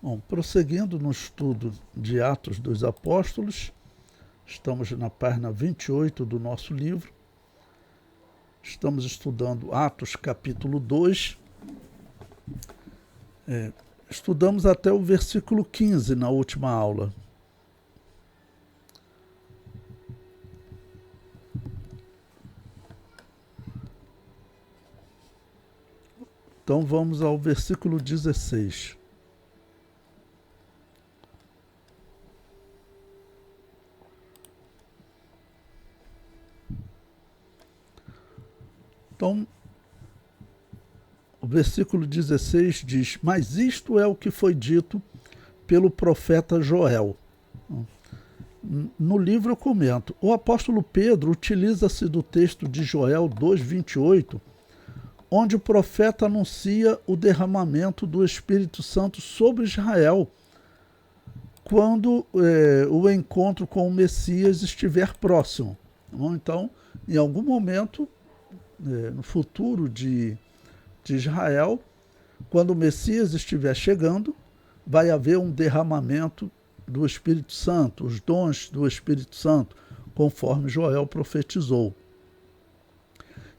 Bom, prosseguindo no estudo de Atos dos Apóstolos, estamos na página 28 do nosso livro. Estamos estudando Atos capítulo 2. Estudamos até o versículo 15 na última aula. Então vamos ao versículo 16. Então, o versículo 16 diz: mas isto é o que foi dito pelo profeta Joel. No livro eu comento, o apóstolo Pedro utiliza-se do texto de Joel 2:28, onde o profeta anuncia o derramamento do Espírito Santo sobre Israel, quando o encontro com o Messias estiver próximo. Então, em algum momento, no futuro de Israel, quando o Messias estiver chegando, vai haver um derramamento do Espírito Santo, os dons do Espírito Santo, conforme Joel profetizou.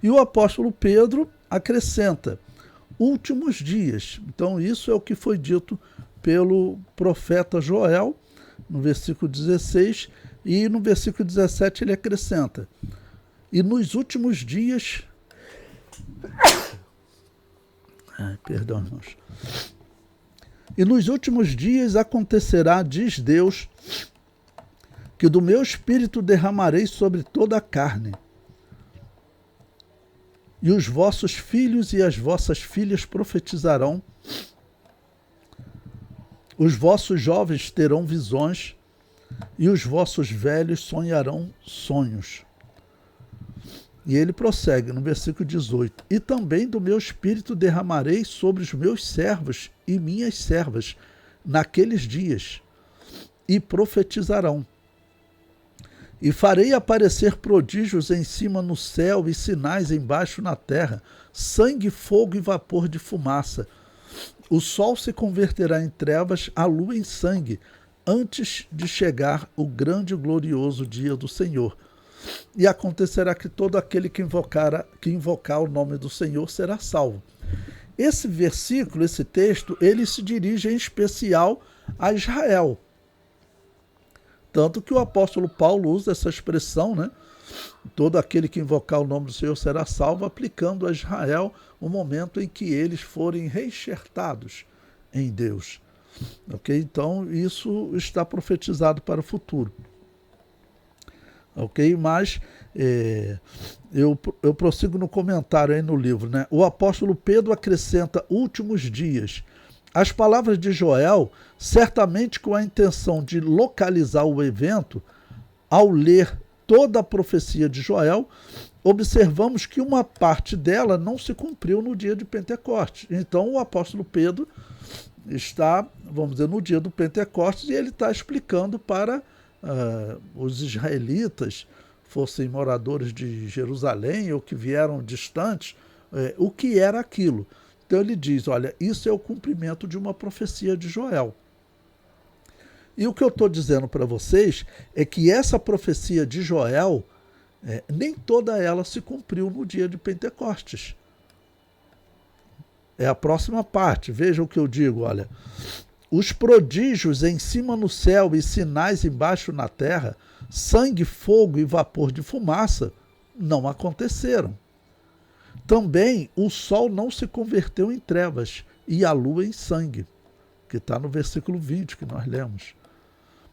E o apóstolo Pedro acrescenta, últimos dias. Então isso é o que foi dito pelo profeta Joel, no versículo 16, e no versículo 17 ele acrescenta, e nos últimos dias... Perdão, irmãos. E nos últimos dias acontecerá, diz Deus, que do meu espírito derramarei sobre toda a carne. E os vossos filhos e as vossas filhas profetizarão, os vossos jovens terão visões, e os vossos velhos sonharão sonhos. E ele prossegue no versículo 18. E também do meu espírito derramarei sobre os meus servos e minhas servas naqueles dias, e profetizarão. E farei aparecer prodígios em cima no céu e sinais embaixo na terra, sangue, fogo e vapor de fumaça. O sol se converterá em trevas, a lua em sangue, antes de chegar o grande e glorioso dia do Senhor. E acontecerá que todo aquele que invocar o nome do Senhor será salvo. Esse versículo, esse texto, ele se dirige em especial a Israel. Tanto que o apóstolo Paulo usa essa expressão, né? Todo aquele que invocar o nome do Senhor será salvo, aplicando a Israel o momento em que eles forem reenxertados em Deus. Ok? Então, isso está profetizado para o futuro. Ok? Mas eu prossigo no comentário aí no livro, né? O apóstolo Pedro acrescenta últimos dias. As palavras de Joel, certamente com a intenção de localizar o evento, ao ler toda a profecia de Joel, observamos que uma parte dela não se cumpriu no dia de Pentecostes. Então o apóstolo Pedro está, vamos dizer, no dia do Pentecostes, e ele está explicando para os israelitas, fossem moradores de Jerusalém ou que vieram distantes, o que era aquilo. Então ele diz, olha, isso é o cumprimento de uma profecia de Joel. E o que eu estou dizendo para vocês é que essa profecia de Joel, nem toda ela se cumpriu no dia de Pentecostes. É a próxima parte, veja o que eu digo, olha. Os prodígios em cima no céu e sinais embaixo na terra, sangue, fogo e vapor de fumaça, não aconteceram. Também o sol não se converteu em trevas e a lua em sangue, que está no versículo 20 que nós lemos.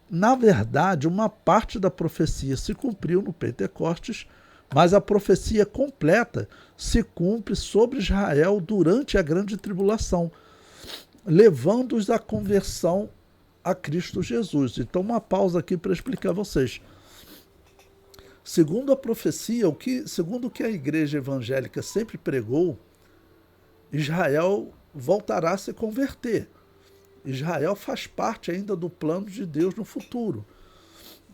Na verdade, uma parte da profecia se cumpriu no Pentecostes, mas a profecia completa se cumpre sobre Israel durante a grande tribulação, levando-os à conversão a Cristo Jesus. Então, uma pausa aqui para explicar a vocês. Segundo a profecia, segundo o que a igreja evangélica sempre pregou, Israel voltará a se converter. Israel faz parte ainda do plano de Deus no futuro.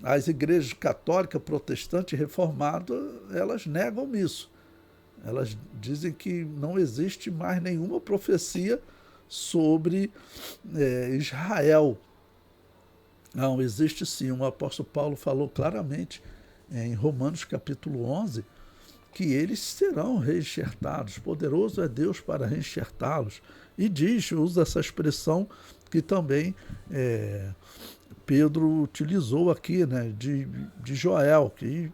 As igrejas católica, protestante e reformada, elas negam isso. Elas dizem que não existe mais nenhuma profecia sobre Israel. Não, existe sim. O apóstolo Paulo falou claramente em Romanos capítulo 11 que eles serão reenxertados. Poderoso é Deus para reenxertá-los. E usa essa expressão que também Pedro utilizou aqui, né, de Joel, que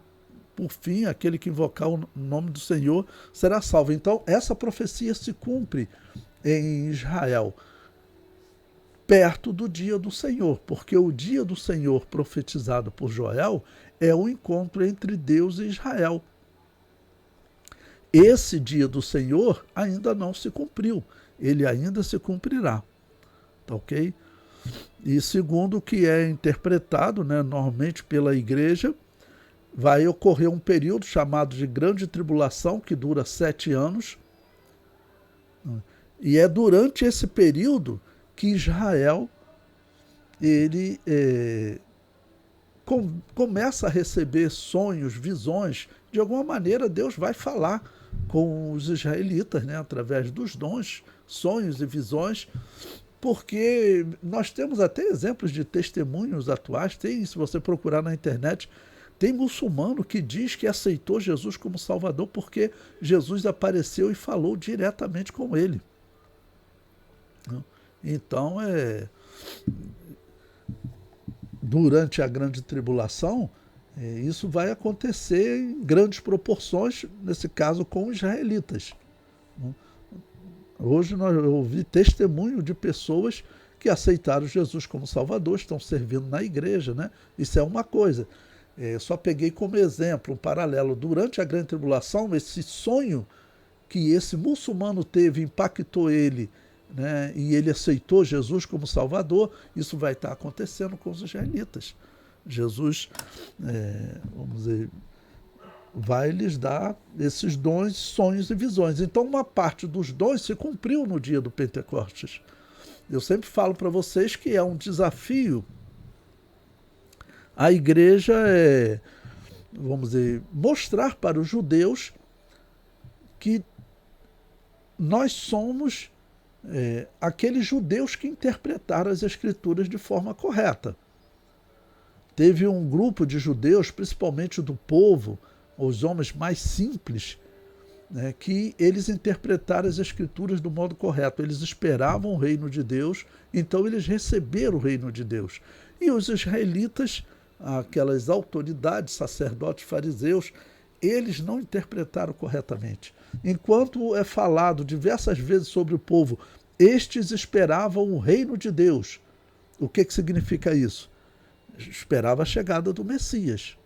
por fim aquele que invocar o nome do Senhor será salvo. Então essa profecia se cumpre em Israel, perto do dia do Senhor, porque o dia do Senhor profetizado por Joel é o encontro entre Deus e Israel. Esse dia do Senhor ainda não se cumpriu, ele ainda se cumprirá, tá ok? E segundo o que é interpretado, né, normalmente pela igreja, vai ocorrer um período chamado de grande tribulação, que dura 7 anos, e é durante esse período que Israel ele começa a receber sonhos, visões. De alguma maneira Deus vai falar com os israelitas, né, através dos dons, sonhos e visões, porque nós temos até exemplos de testemunhos atuais. Tem, se você procurar na internet, tem muçulmano que diz que aceitou Jesus como Salvador porque Jesus apareceu e falou diretamente com ele. Então, durante a grande tribulação, isso vai acontecer em grandes proporções, nesse caso com os israelitas. Hoje eu ouvi testemunho de pessoas que aceitaram Jesus como Salvador, estão servindo na igreja, né? Isso é uma coisa. Só peguei como exemplo, um paralelo. Durante a grande tribulação, esse sonho que esse muçulmano teve impactou ele, né, e ele aceitou Jesus como Salvador. Isso vai estar acontecendo com os israelitas. Jesus, vamos dizer, vai lhes dar esses dons, sonhos e visões. Então, uma parte dos dons se cumpriu no dia do Pentecostes. Eu sempre falo para vocês que é um desafio a igreja, vamos dizer, mostrar para os judeus que nós somos aqueles judeus que interpretaram as Escrituras de forma correta. Teve um grupo de judeus, principalmente do povo, os homens mais simples, né, que eles interpretaram as Escrituras do modo correto. Eles esperavam o reino de Deus, então eles receberam o reino de Deus. E os israelitas, aquelas autoridades, sacerdotes, fariseus, eles não interpretaram corretamente. Enquanto é falado diversas vezes sobre o povo, estes esperavam o reino de Deus. O que significa isso? Esperava a chegada do Messias.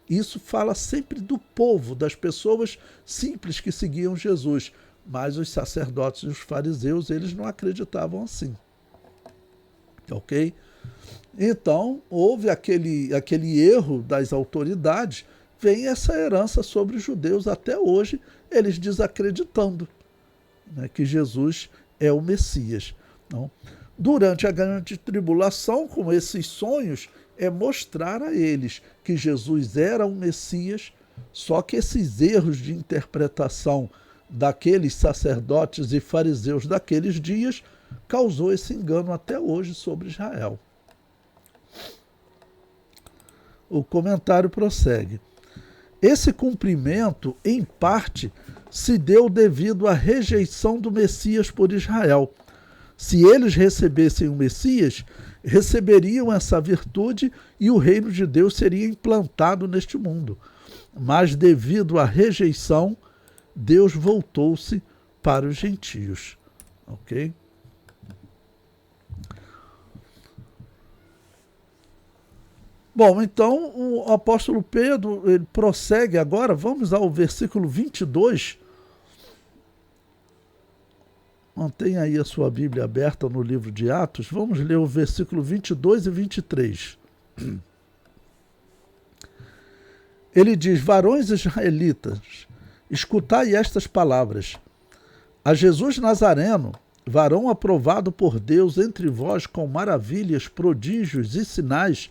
Isso fala sempre do povo, das pessoas simples que seguiam Jesus. Mas os sacerdotes e os fariseus, eles não acreditavam assim. Ok? Então, houve aquele erro das autoridades. Vem essa herança sobre os judeus até hoje, eles desacreditando, né, que Jesus é o Messias. Não? Durante a grande tribulação, com esses sonhos, mostrar a eles que Jesus era um Messias, só que esses erros de interpretação daqueles sacerdotes e fariseus daqueles dias causou esse engano até hoje sobre Israel. O comentário prossegue. Esse cumprimento, em parte, se deu devido à rejeição do Messias por Israel. Se eles recebessem o Messias, receberiam essa virtude e o reino de Deus seria implantado neste mundo. Mas, devido à rejeição, Deus voltou-se para os gentios. Ok? Bom, então o apóstolo Pedro ele prossegue agora. Vamos ao versículo 22. Mantenha aí a sua Bíblia aberta no livro de Atos. Vamos ler o versículo 22 e 23. Ele diz: varões israelitas, escutai estas palavras. A Jesus Nazareno, varão aprovado por Deus entre vós com maravilhas, prodígios e sinais,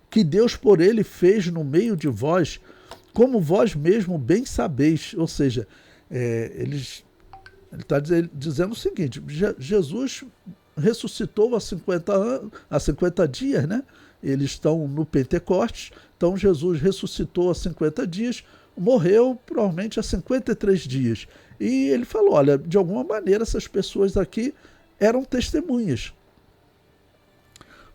que Deus por ele fez no meio de vós, como vós mesmo bem sabeis. Ou seja, eles Ele está dizendo o seguinte: Jesus ressuscitou há 50 dias, né? Eles estão no Pentecostes, então Jesus ressuscitou há 50 dias, morreu provavelmente há 53 dias. E ele falou, olha, de alguma maneira essas pessoas aqui eram testemunhas.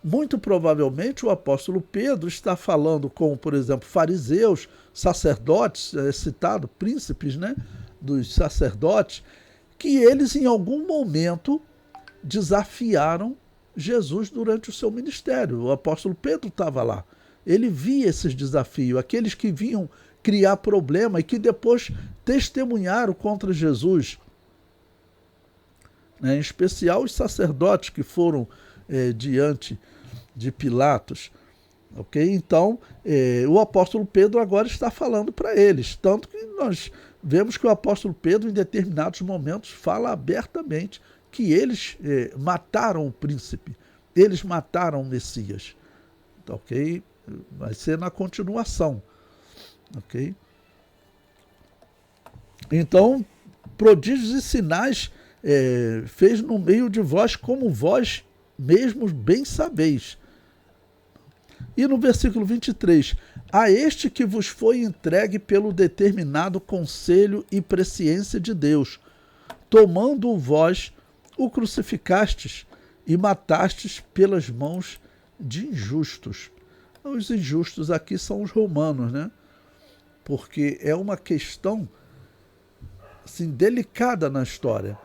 Muito provavelmente o apóstolo Pedro está falando com, por exemplo, fariseus, sacerdotes, citado, príncipes, né, dos sacerdotes, que eles em algum momento desafiaram Jesus durante o seu ministério. O apóstolo Pedro estava lá. Ele via esses desafios, aqueles que vinham criar problema e que depois testemunharam contra Jesus. Em especial os sacerdotes que foram diante de Pilatos. Okay? Então, o apóstolo Pedro agora está falando para eles. Tanto que nós vemos que o apóstolo Pedro, em determinados momentos, fala abertamente que eles mataram o príncipe, eles mataram o Messias. Ok? Vai ser na continuação. Ok? Então, prodígios e sinais fez no meio de vós, como vós mesmos bem sabeis. E no versículo 23, a este que vos foi entregue pelo determinado conselho e presciência de Deus, tomando-o vós, o crucificastes e matastes pelas mãos de injustos. Os injustos aqui são os romanos, né? Porque é uma questão assim, delicada na história.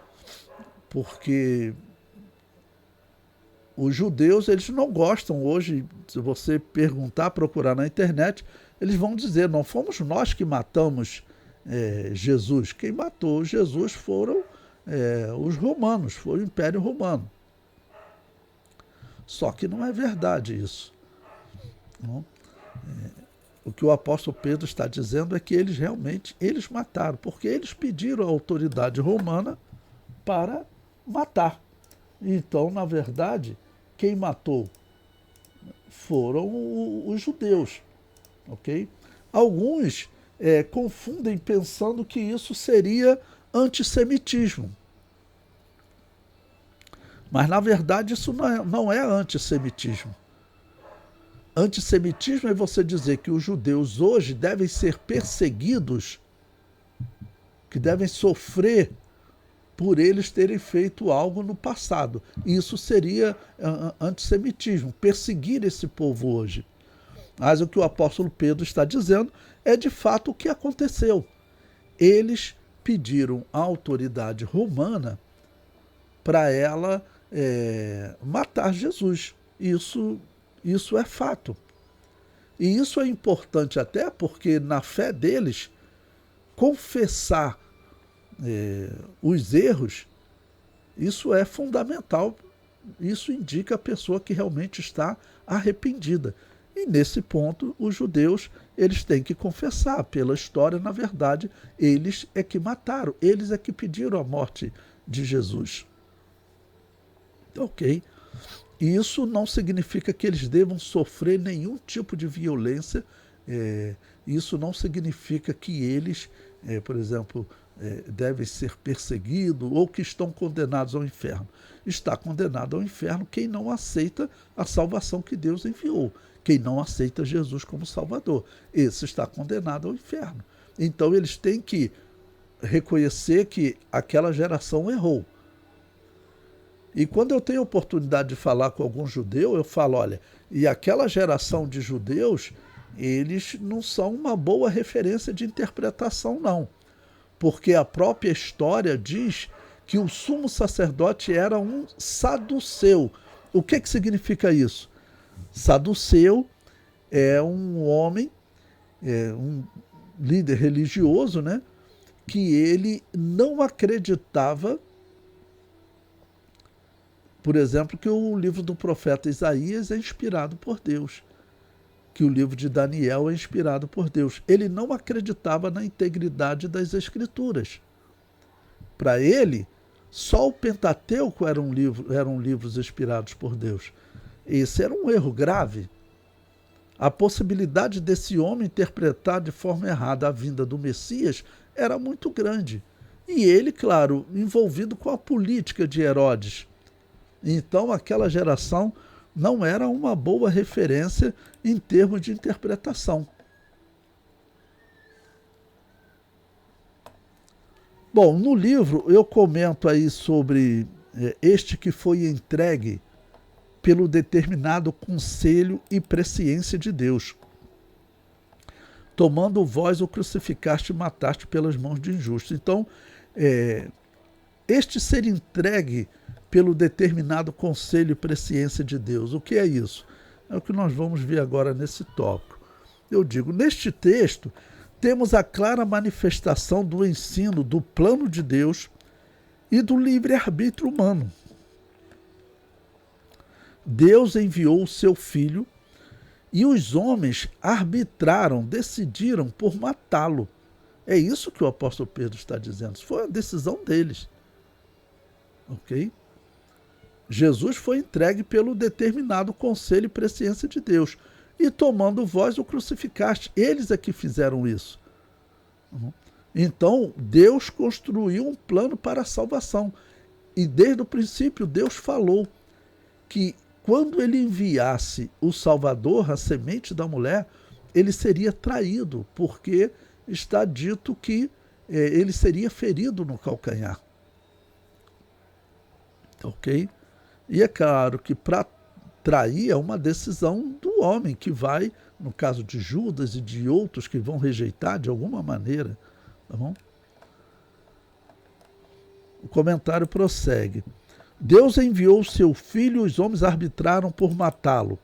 Porque os judeus, eles não gostam hoje, se você perguntar, procurar na internet, eles vão dizer, não fomos nós que matamos Jesus. Quem matou Jesus foram os romanos, foi o Império Romano. Só que não é verdade isso. Não? O que o apóstolo Pedro está dizendo é que eles realmente mataram, porque eles pediram à autoridade romana para matar. Então, na verdade, quem matou foram os judeus. Okay? Alguns confundem pensando que isso seria antissemitismo. Mas, na verdade, isso não é antissemitismo. Antissemitismo é você dizer que os judeus hoje devem ser perseguidos, que devem sofrer por eles terem feito algo no passado. Isso seria antissemitismo, perseguir esse povo hoje. Mas o que o apóstolo Pedro está dizendo é de fato o que aconteceu. Eles pediram à autoridade romana para ela matar Jesus. Isso é fato. E isso é importante até porque na fé deles, confessar os erros, isso é fundamental. Isso indica a pessoa que realmente está arrependida. E nesse ponto, os judeus, eles têm que confessar. Pela história, na verdade, eles é que mataram, eles é que pediram a morte de Jesus. Ok? Isso não significa que eles devam sofrer nenhum tipo de violência. Isso não significa que eles, por exemplo, devem ser perseguidos ou que estão condenados ao inferno. Está condenado ao inferno quem não aceita a salvação que Deus enviou, quem não aceita Jesus como Salvador. Esse está condenado ao inferno. Então eles têm que reconhecer que aquela geração errou. E quando eu tenho a oportunidade de falar com algum judeu, eu falo, olha, e aquela geração de judeus, eles não são uma boa referência de interpretação, não. Porque a própria história diz que o sumo sacerdote era um saduceu. O que significa isso? Saduceu é um homem, um líder religioso, né, que ele não acreditava, por exemplo, que o livro do profeta Isaías é inspirado por Deus, que o livro de Daniel é inspirado por Deus. Ele não acreditava na integridade das Escrituras. Para ele, só o Pentateuco eram livros inspirados por Deus. Esse era um erro grave. A possibilidade desse homem interpretar de forma errada a vinda do Messias era muito grande. E ele, claro, envolvido com a política de Herodes. Então, aquela geração não era uma boa referência em termos de interpretação. Bom, no livro eu comento aí sobre este que foi entregue pelo determinado conselho e presciência de Deus. Tomando vós o crucificaste e mataste pelas mãos de injustos. Então, este ser entregue pelo determinado conselho e presciência de Deus, o que é isso? É o que nós vamos ver agora nesse tópico. Eu digo, neste texto, temos a clara manifestação do ensino do plano de Deus e do livre-arbítrio humano. Deus enviou o seu Filho e os homens arbitraram, decidiram por matá-lo. É isso que o apóstolo Pedro está dizendo. Foi a decisão deles. Ok? Jesus foi entregue pelo determinado conselho e presciência de Deus. E tomando vós o crucificaste. Eles é que fizeram isso. Então, Deus construiu um plano para a salvação. E desde o princípio, Deus falou que quando ele enviasse o Salvador, a semente da mulher, ele seria traído, porque está dito que ele seria ferido no calcanhar. Ok? E é claro que para trair é uma decisão do homem que vai, no caso de Judas e de outros que vão rejeitar de alguma maneira. Tá bom? O comentário prossegue. Deus enviou o seu Filho e os homens arbitraram por matá-lo.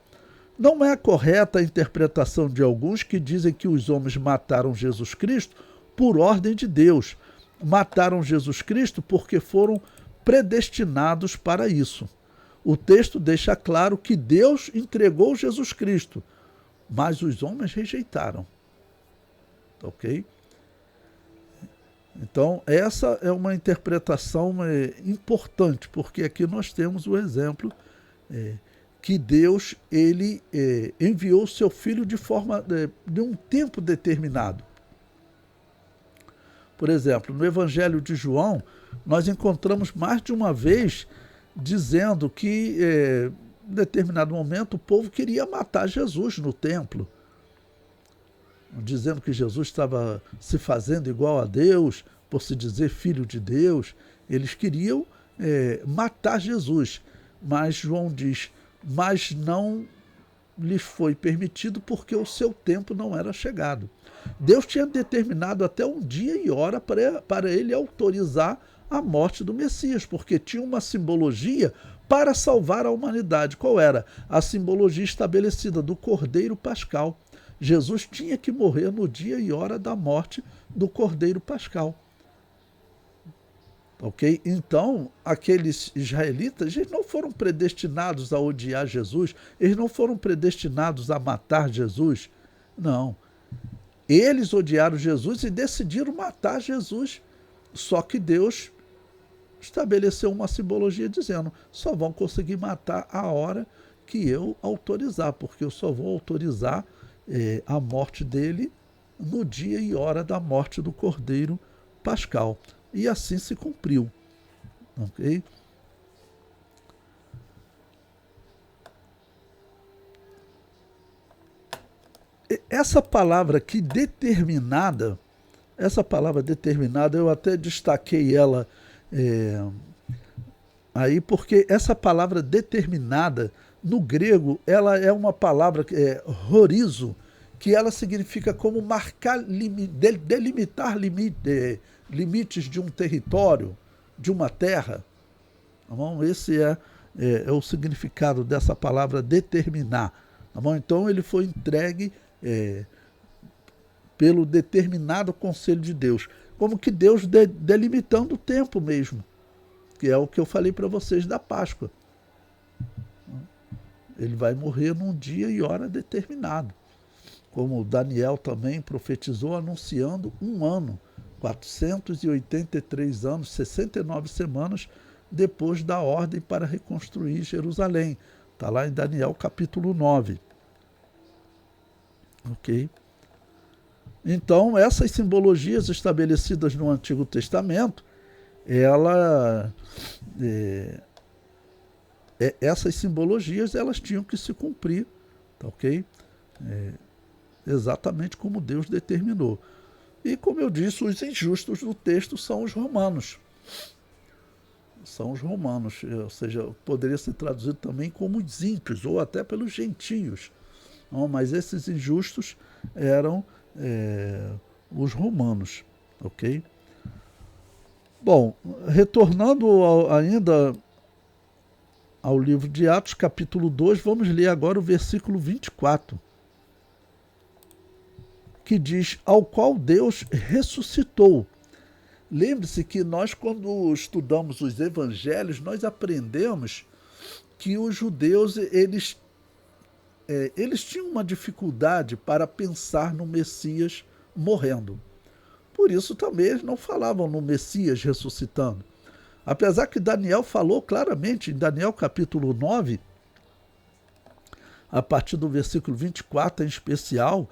Não é correta a interpretação de alguns que dizem que os homens mataram Jesus Cristo por ordem de Deus. Mataram Jesus Cristo porque foram predestinados para isso. O texto deixa claro que Deus entregou Jesus Cristo, mas os homens rejeitaram. Ok? Então, essa é uma interpretação importante, porque aqui nós temos o exemplo que Deus ele enviou o seu Filho de um tempo determinado. Por exemplo, no Evangelho de João, nós encontramos mais de uma vez dizendo que, em determinado momento, o povo queria matar Jesus no templo, dizendo que Jesus estava se fazendo igual a Deus, por se dizer filho de Deus. Eles queriam matar Jesus, mas João diz, mas não lhes foi permitido porque o seu tempo não era chegado. Deus tinha determinado até um dia e hora para ele autorizar a morte do Messias, porque tinha uma simbologia para salvar a humanidade. Qual era? A simbologia estabelecida do Cordeiro Pascal. Jesus tinha que morrer no dia e hora da morte do Cordeiro Pascal. Ok? Então, aqueles israelitas, eles não foram predestinados a odiar Jesus, eles não foram predestinados a matar Jesus. Não. Eles odiaram Jesus e decidiram matar Jesus. Só que Deus estabeleceu uma simbologia dizendo, só vão conseguir matar a hora que eu autorizar, porque eu só vou autorizar a morte dele no dia e hora da morte do Cordeiro Pascal. E assim se cumpriu. Ok? Essa palavra aqui, determinada, eu até destaquei ela aí, porque essa palavra determinada, no grego, ela é uma palavra, horizo, que ela significa como marcar, delimitar limites de um território, de uma terra. Tá bom? Esse é o significado dessa palavra determinar. Tá bom? Então ele foi entregue pelo determinado conselho de Deus, como que Deus delimitando o tempo mesmo, que é o que eu falei para vocês da Páscoa. Ele vai morrer num dia e hora determinado, como Daniel também profetizou, anunciando um ano, 483 anos, 69 semanas depois da ordem para reconstruir Jerusalém. Está lá em Daniel capítulo 9. Ok? Então, essas simbologias estabelecidas no Antigo Testamento, ela, essas simbologias elas tinham que se cumprir, tá ok? Exatamente como Deus determinou. E como eu disse, os injustos do texto são os romanos. São os romanos, ou seja, poderia ser traduzido também como os ímpios, ou até pelos gentios. Não, mas esses injustos eram os romanos, ok? Bom, retornando ainda ao livro de Atos, capítulo 2, vamos ler agora o versículo 24, que diz, ao qual Deus ressuscitou. Lembre-se que nós, quando estudamos os evangelhos, nós aprendemos que os judeus, eles tinham uma dificuldade para pensar no Messias morrendo. Por isso também eles não falavam no Messias ressuscitando. Apesar que Daniel falou claramente, em Daniel capítulo 9, a partir do versículo 24 em especial,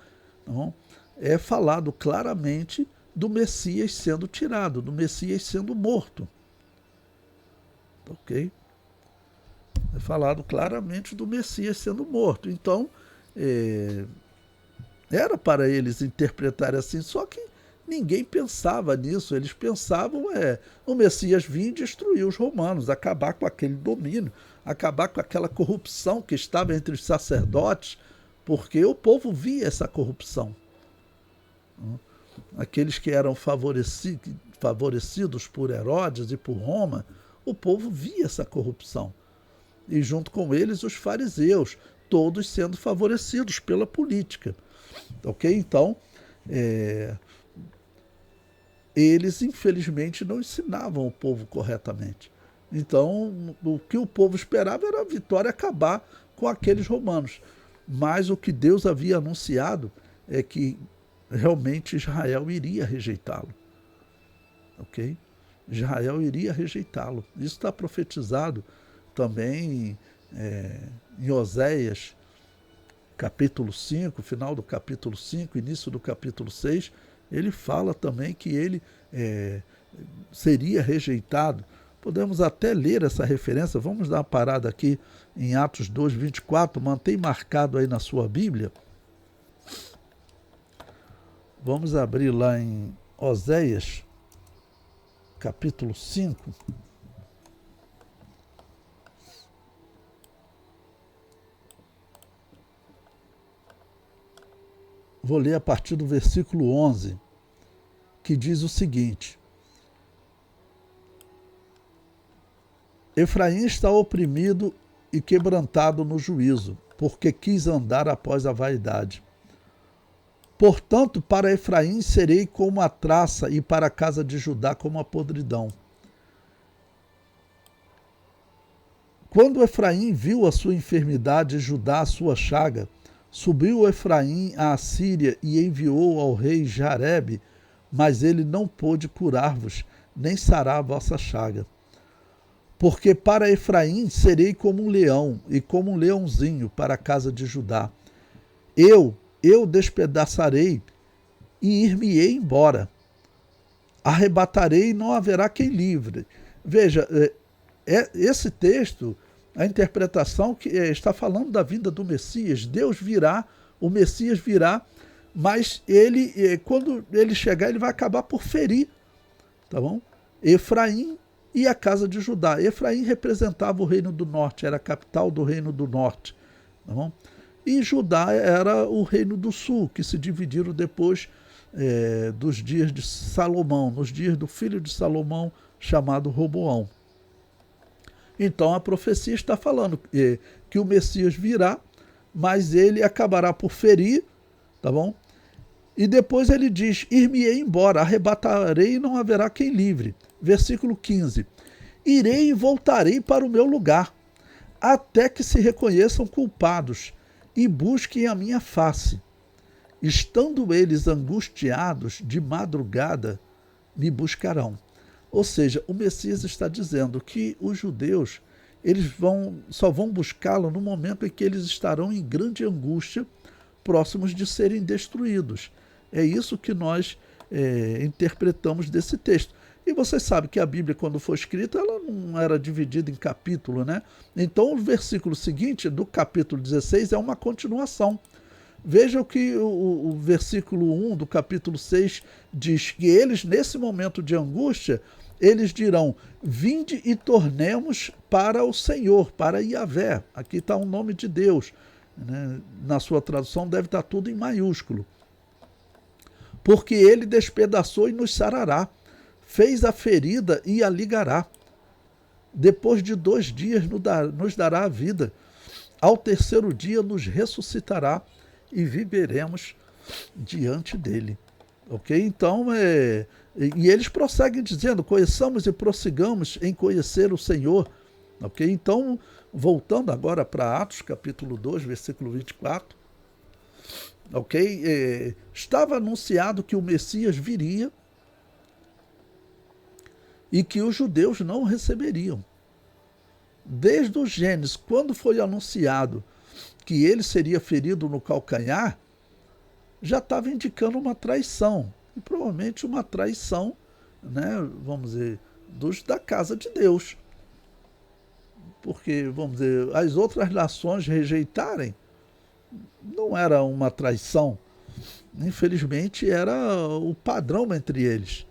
não, é falado claramente do Messias sendo tirado, do Messias sendo morto. Ok? É falado claramente do Messias sendo morto. Então, era para eles interpretarem assim, só que ninguém pensava nisso. Eles pensavam, o Messias vir e destruir os romanos, acabar com aquele domínio, acabar com aquela corrupção que estava entre os sacerdotes, porque o povo via essa corrupção. Aqueles que eram favorecidos por Herodes e por Roma, o povo via essa corrupção. E junto com eles os fariseus, todos sendo favorecidos pela política. Ok? Então, eles infelizmente não ensinavam o povo corretamente. Então, o que o povo esperava era a vitória, acabar com aqueles romanos. Mas o que Deus havia anunciado é que realmente Israel iria rejeitá-lo. Ok? Israel iria rejeitá-lo. Isso está profetizado também em Oséias, capítulo 5, final do capítulo 5, início do capítulo 6, ele fala também que ele seria rejeitado. Podemos até ler essa referência, vamos dar uma parada aqui em Atos 2, 24, mantém marcado aí na sua Bíblia. Vamos abrir lá em Oséias, capítulo 5. Vou ler a partir do versículo 11, que diz o seguinte: Efraim está oprimido e quebrantado no juízo, porque quis andar após a vaidade. Portanto, para Efraim serei como a traça e para a casa de Judá como a podridão. Quando Efraim viu a sua enfermidade e Judá a sua chaga, subiu Efraim à Assíria e enviou ao rei Jarebe, mas ele não pôde curar-vos, nem sarar a vossa chaga. Porque para Efraim serei como um leão e como um leãozinho para a casa de Judá. Eu despedaçarei e ir-me-ei embora. Arrebatarei e não haverá quem livre. Veja, esse texto, a interpretação que está falando da vinda do Messias. Deus virá, o Messias virá, mas ele, quando ele chegar, ele vai acabar por ferir, tá bom? Efraim e a casa de Judá. Efraim representava o reino do norte, era a capital do reino do norte, tá bom? E Judá era o reino do sul, que se dividiram depois dos dias de Salomão, nos dias do filho de Salomão, chamado Roboão. Então a profecia está falando que o Messias virá, mas ele acabará por ferir, tá bom? E depois ele diz, ir-me-ei embora, arrebatarei e não haverá quem livre. Versículo 15, irei e voltarei para o meu lugar, até que se reconheçam culpados e busquem a minha face. Estando eles angustiados, de madrugada me buscarão. Ou seja, o Messias está dizendo que os judeus eles só vão buscá-lo no momento em que eles estarão em grande angústia, próximos de serem destruídos. É isso que nós interpretamos desse texto. E você sabe que a Bíblia, quando foi escrita, ela não era dividida em capítulo, né? Então, o versículo seguinte, do capítulo 16, é uma continuação. Veja o que o versículo 1 do capítulo 6 diz, que eles, nesse momento de angústia, eles dirão, vinde e tornemos para o Senhor, para Yahvé. Aqui está o nome de Deus, né? Na sua tradução deve estar tudo em maiúsculo. Porque ele despedaçou e nos sarará, fez a ferida e a ligará. Depois de 2 dias nos dará a vida. Ao terceiro dia nos ressuscitará e viveremos diante dele. Ok? Então, e eles prosseguem dizendo, conheçamos e prossigamos em conhecer o Senhor. Ok? Então, voltando agora para Atos, capítulo 2, versículo 24. Ok? Estava anunciado que o Messias viria e que os judeus não o receberiam. Desde o Gênesis, quando foi anunciado que ele seria ferido no calcanhar, já estava indicando uma traição. E provavelmente uma traição, né, vamos dizer, da casa de Deus. Porque, vamos dizer, as outras nações rejeitarem não era uma traição. Infelizmente, era o padrão entre eles.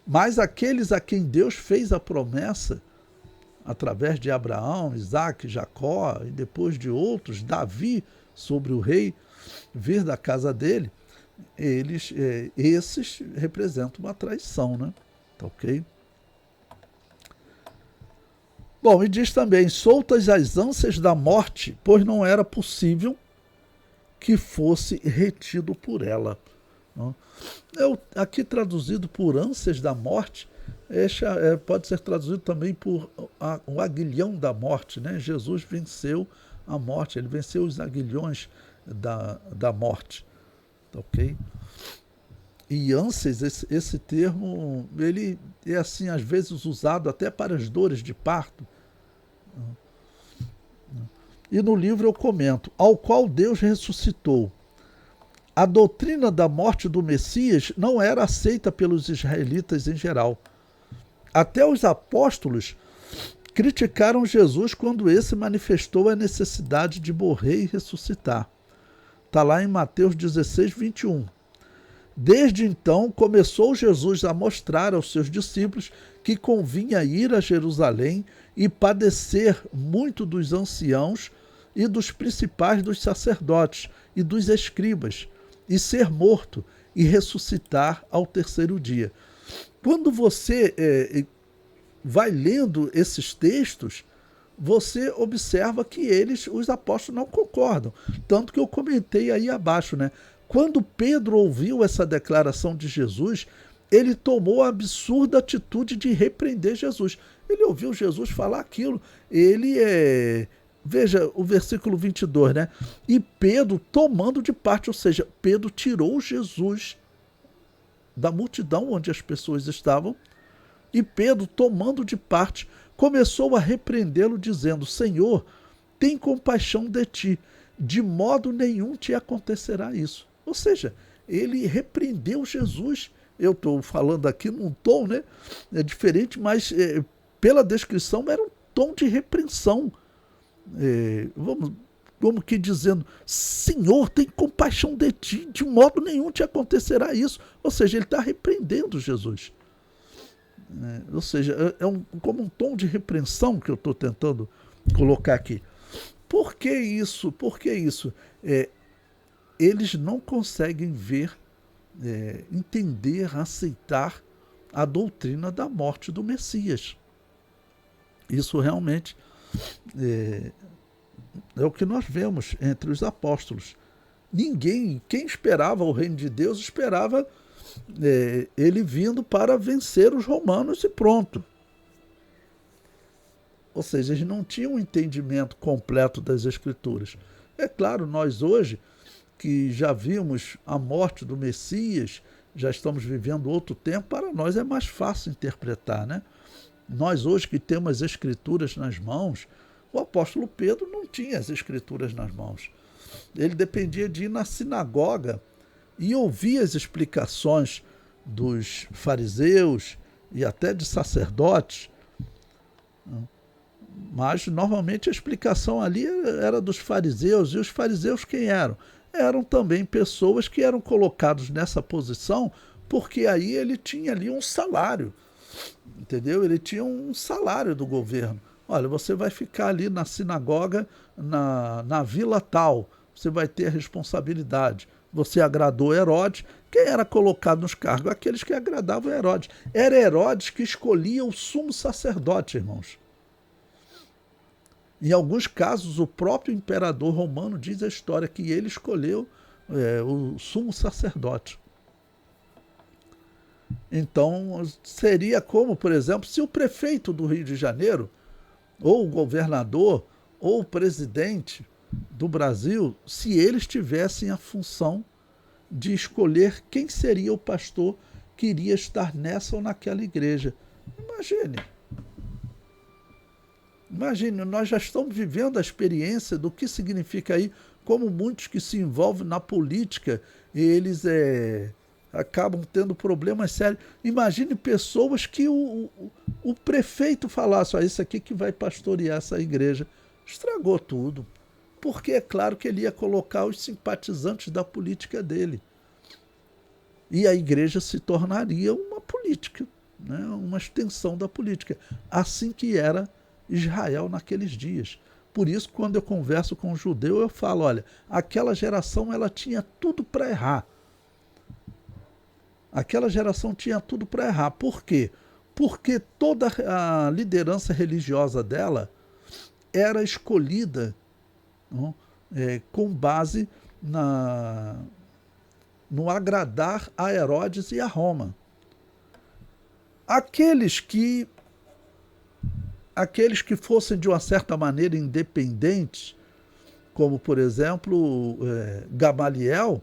Mas aqueles a quem Deus fez a promessa, através de Abraão, Isaac, Jacó e depois de outros, Davi, sobre o rei, vir da casa dele, esses representam uma traição, né? Tá ok? Bom, e diz também, soltas as ânsias da morte, pois não era possível que fosse retido por ela. Aqui traduzido por ânsias da morte, pode ser traduzido também por o aguilhão da morte, né? Jesus venceu a morte, ele venceu os aguilhões da morte, ok? E ânsias, esse termo, ele é assim, às vezes usado até para as dores de parto. E no livro eu comento, ao qual Deus ressuscitou. A doutrina da morte do Messias não era aceita pelos israelitas em geral. Até os apóstolos criticaram Jesus quando esse manifestou a necessidade de morrer e ressuscitar. Está lá em Mateus 16, 21. Desde então, começou Jesus a mostrar aos seus discípulos que convinha ir a Jerusalém e padecer muito dos anciãos e dos principais dos sacerdotes e dos escribas, e ser morto e ressuscitar ao terceiro dia. Quando você vai lendo esses textos, você observa que os apóstolos não concordam. Tanto que eu comentei aí abaixo, né? Quando Pedro ouviu essa declaração de Jesus, ele tomou a absurda atitude de repreender Jesus. Ele ouviu Jesus falar aquilo. Veja o versículo 22, né? E Pedro tomando de parte, ou seja, Pedro tirou Jesus da multidão onde as pessoas estavam, e Pedro, tomando de parte, começou a repreendê-lo, dizendo, Senhor, tem compaixão de ti, de modo nenhum te acontecerá isso. Ou seja, ele repreendeu Jesus. Eu estou falando aqui num tom, né? É diferente, mas pela descrição era um tom de repreensão. Vamos que dizendo, Senhor, tem compaixão de ti, de modo nenhum te acontecerá isso. Ou seja, ele está repreendendo Jesus. Ou seja, como um tom de repreensão que eu estou tentando colocar aqui. Por que isso? Por que isso? Eles não conseguem ver, entender, aceitar a doutrina da morte do Messias. Isso realmente é o que nós vemos entre os apóstolos. Quem esperava o reino de Deus, esperava ele vindo para vencer os romanos e pronto. Ou seja, eles não tinham um entendimento completo das Escrituras. É claro, nós hoje, que já vimos a morte do Messias, já estamos vivendo outro tempo, para nós é mais fácil interpretar, né? Nós hoje que temos as Escrituras nas mãos, o apóstolo Pedro não tinha as Escrituras nas mãos. Ele dependia de ir na sinagoga e ouvir as explicações dos fariseus e até de sacerdotes, mas normalmente a explicação ali era dos fariseus, e os fariseus quem eram? Eram também pessoas que eram colocados nessa posição porque aí ele tinha ali um salário, entendeu? Ele tinha um salário do governo. Olha, você vai ficar ali na sinagoga, na vila tal, você vai ter a responsabilidade. Você agradou Herodes. Quem era colocado nos cargos? Aqueles que agradavam Herodes. Era Herodes que escolhia o sumo sacerdote, irmãos. Em alguns casos, o próprio imperador romano diz a história que ele escolheu o sumo sacerdote. Então, seria como, por exemplo, se o prefeito do Rio de Janeiro, ou o governador, ou o presidente do Brasil, se eles tivessem a função de escolher quem seria o pastor que iria estar nessa ou naquela igreja. Imagine, nós já estamos vivendo a experiência do que significa aí, como muitos que se envolvem na política, eles acabam tendo problemas sérios. Imagine pessoas que o prefeito falasse, isso aqui que vai pastorear essa igreja. Estragou tudo. Porque é claro que ele ia colocar os simpatizantes da política dele. E a igreja se tornaria uma política, né? Uma extensão da política. Assim que era Israel naqueles dias. Por isso, quando eu converso com um judeu, eu falo, olha, aquela geração ela tinha tudo para errar. Aquela geração tinha tudo para errar. Por quê? Porque toda a liderança religiosa dela era escolhida com base no agradar a Herodes e a Roma. Aqueles que fossem de uma certa maneira independentes, como por exemplo Gamaliel,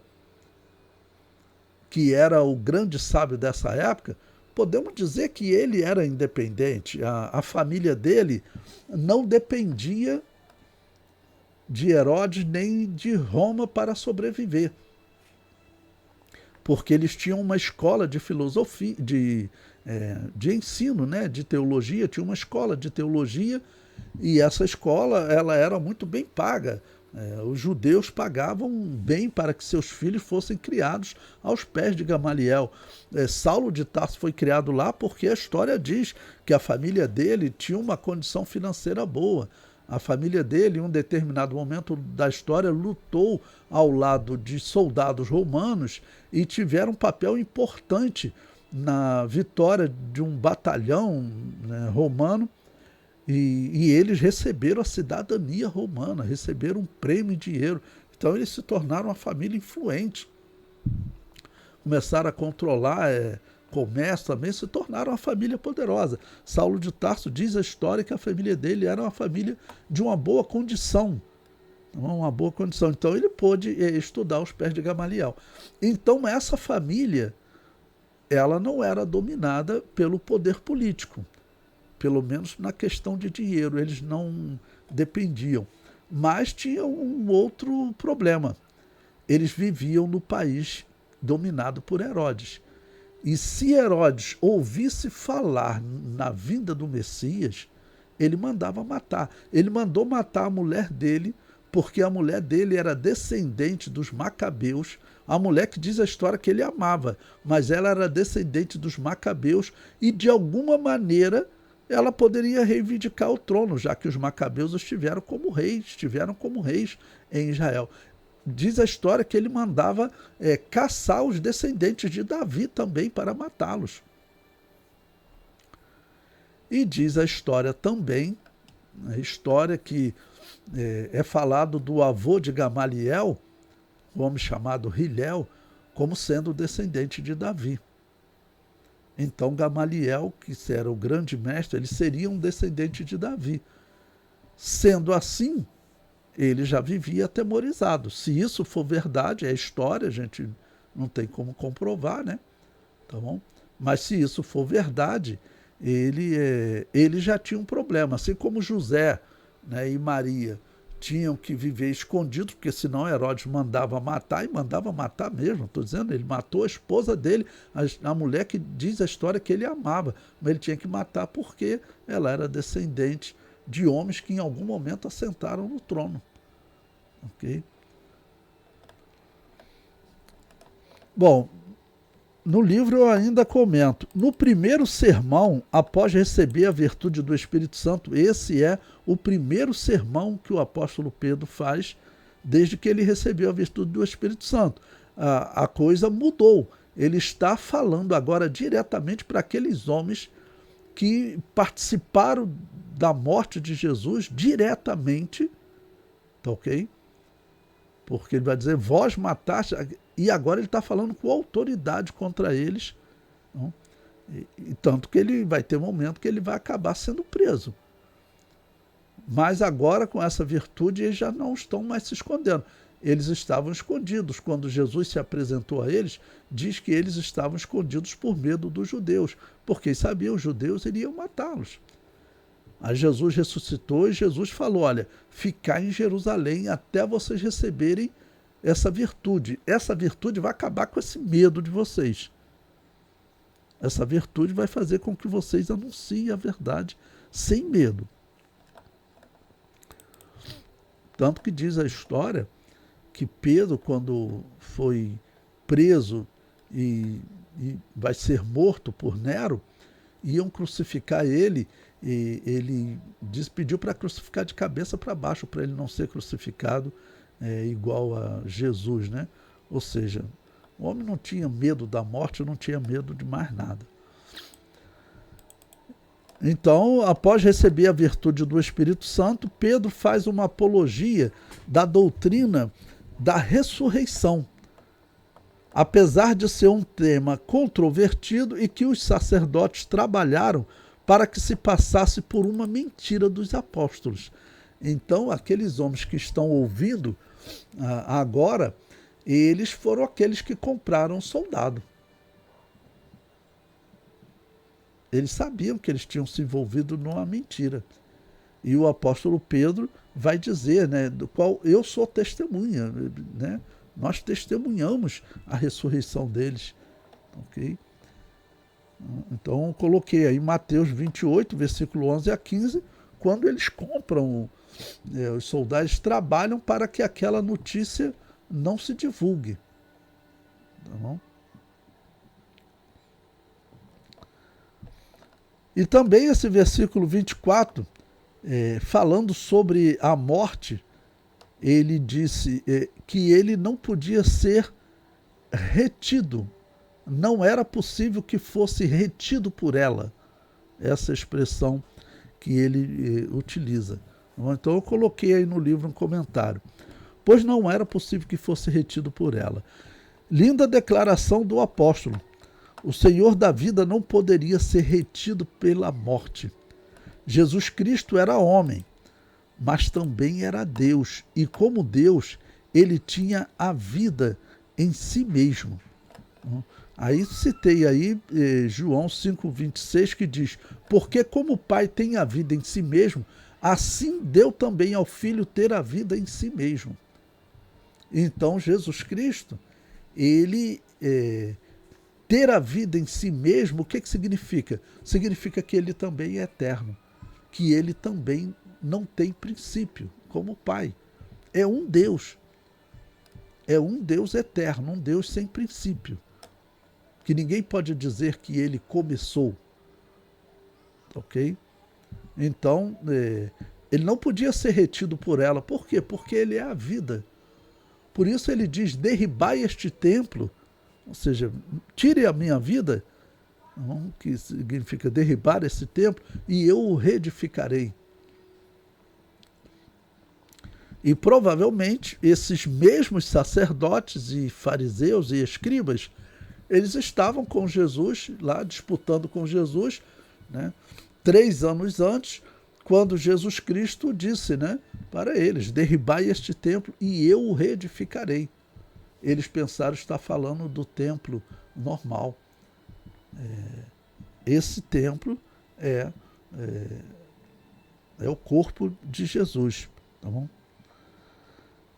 que era o grande sábio dessa época, podemos dizer que ele era independente. A família dele não dependia de Herodes nem de Roma para sobreviver. Porque eles tinham uma escola de filosofia, de ensino, né, de teologia, tinha uma escola de teologia, e essa escola ela era muito bem paga. Os judeus pagavam bem para que seus filhos fossem criados aos pés de Gamaliel. Saulo de Tarso foi criado lá porque a história diz que a família dele tinha uma condição financeira boa. A família dele, em um determinado momento da história, lutou ao lado de soldados romanos e tiveram um papel importante na vitória de um batalhão, né, romano. E eles receberam a cidadania romana, receberam um prêmio em dinheiro. Então eles se tornaram uma família influente. Começaram a controlar comércio também, se tornaram uma família poderosa. Saulo de Tarso diz a história que a família dele era uma família de uma boa condição. Uma boa condição. Então ele pôde estudar aos pés de Gamaliel. Então essa família, ela não era dominada pelo poder político. Pelo menos na questão de dinheiro, eles não dependiam. Mas tinha um outro problema. Eles viviam no país dominado por Herodes. E se Herodes ouvisse falar na vinda do Messias, ele mandava matar. Ele mandou matar a mulher dele, porque a mulher dele era descendente dos Macabeus, a mulher que diz a história que ele amava, mas ela era descendente dos Macabeus e de alguma maneira ela poderia reivindicar o trono, já que os Macabeus estiveram como reis em Israel. Diz a história que ele mandava caçar os descendentes de Davi também para matá-los. E diz a história também, a história que é falado do avô de Gamaliel, um homem chamado Hilel, como sendo descendente de Davi. Então Gamaliel, que era o grande mestre, ele seria um descendente de Davi. Sendo assim, ele já vivia atemorizado. Se isso for verdade, é história, a gente não tem como comprovar, né? Tá bom? Mas se isso for verdade, ele já tinha um problema. Assim como José, né, e Maria tinham que viver escondidos, porque senão Herodes mandava matar, e mandava matar mesmo. Estou dizendo, ele matou a esposa dele, a mulher que diz a história que ele amava, mas ele tinha que matar porque ela era descendente de homens que em algum momento assentaram no trono. Ok? Bom, no livro eu ainda comento, no primeiro sermão, após receber a virtude do Espírito Santo, esse é o primeiro sermão que o apóstolo Pedro faz desde que ele recebeu a virtude do Espírito Santo. A coisa mudou. Ele está falando agora diretamente para aqueles homens que participaram da morte de Jesus diretamente, tá ok? Porque ele vai dizer, vós mataste, e agora ele está falando com autoridade contra eles, não? E tanto que ele vai ter um momento que ele vai acabar sendo preso. Mas agora, com essa virtude, eles já não estão mais se escondendo. Eles estavam escondidos. Quando Jesus se apresentou a eles, diz que eles estavam escondidos por medo dos judeus, porque sabiam, os judeus iriam matá-los. Aí Jesus ressuscitou e Jesus falou, olha, ficai em Jerusalém até vocês receberem essa virtude. Essa virtude vai acabar com esse medo de vocês. Essa virtude vai fazer com que vocês anunciem a verdade sem medo. Tanto que diz a história que Pedro, quando foi preso e vai ser morto por Nero, iam crucificar ele, e ele pediu para crucificar de cabeça para baixo, para ele não ser crucificado igual a Jesus, né? Ou seja, o homem não tinha medo da morte, não tinha medo de mais nada. Então, após receber a virtude do Espírito Santo, Pedro faz uma apologia da doutrina da ressurreição, apesar de ser um tema controvertido e que os sacerdotes trabalharam para que se passasse por uma mentira dos apóstolos. Então, aqueles homens que estão ouvindo agora, eles foram aqueles que compraram um soldado. Eles sabiam que eles tinham se envolvido numa mentira. E o apóstolo Pedro vai dizer, né, do qual eu sou testemunha, né? Nós testemunhamos a ressurreição deles. Ok? Então, eu coloquei aí Mateus 28, versículo 11 a 15, quando eles compram, os soldados trabalham para que aquela notícia não se divulgue. Tá bom? E também esse versículo 24, falando sobre a morte, ele disse que ele não podia ser retido, não era possível que fosse retido por ela, essa expressão que ele utiliza. Então eu coloquei aí no livro um comentário, pois não era possível que fosse retido por ela. Linda declaração do apóstolo. O Senhor da vida não poderia ser retido pela morte. Jesus Cristo era homem, mas também era Deus. E como Deus, ele tinha a vida em si mesmo. Aí citei aí João 5,26, que diz, porque como o Pai tem a vida em si mesmo, assim deu também ao Filho ter a vida em si mesmo. Então Jesus Cristo, ele ter a vida em si mesmo, o que significa? Significa que ele também é eterno, que ele também não tem princípio, como o Pai. É um Deus eterno, um Deus sem princípio, que ninguém pode dizer que ele começou, ok? Então, ele não podia ser retido por ela, por quê? Porque ele é a vida. Por isso ele diz, derribai este templo, ou seja, tire a minha vida, que significa derribar esse templo, e eu o reedificarei. E provavelmente esses mesmos sacerdotes e fariseus e escribas, eles estavam com Jesus, lá disputando com Jesus, né, 3 anos antes, quando Jesus Cristo disse, né, para eles, derribai este templo e eu o reedificarei. Eles pensaram estar falando do templo normal. Esse templo é o corpo de Jesus. Tá bom?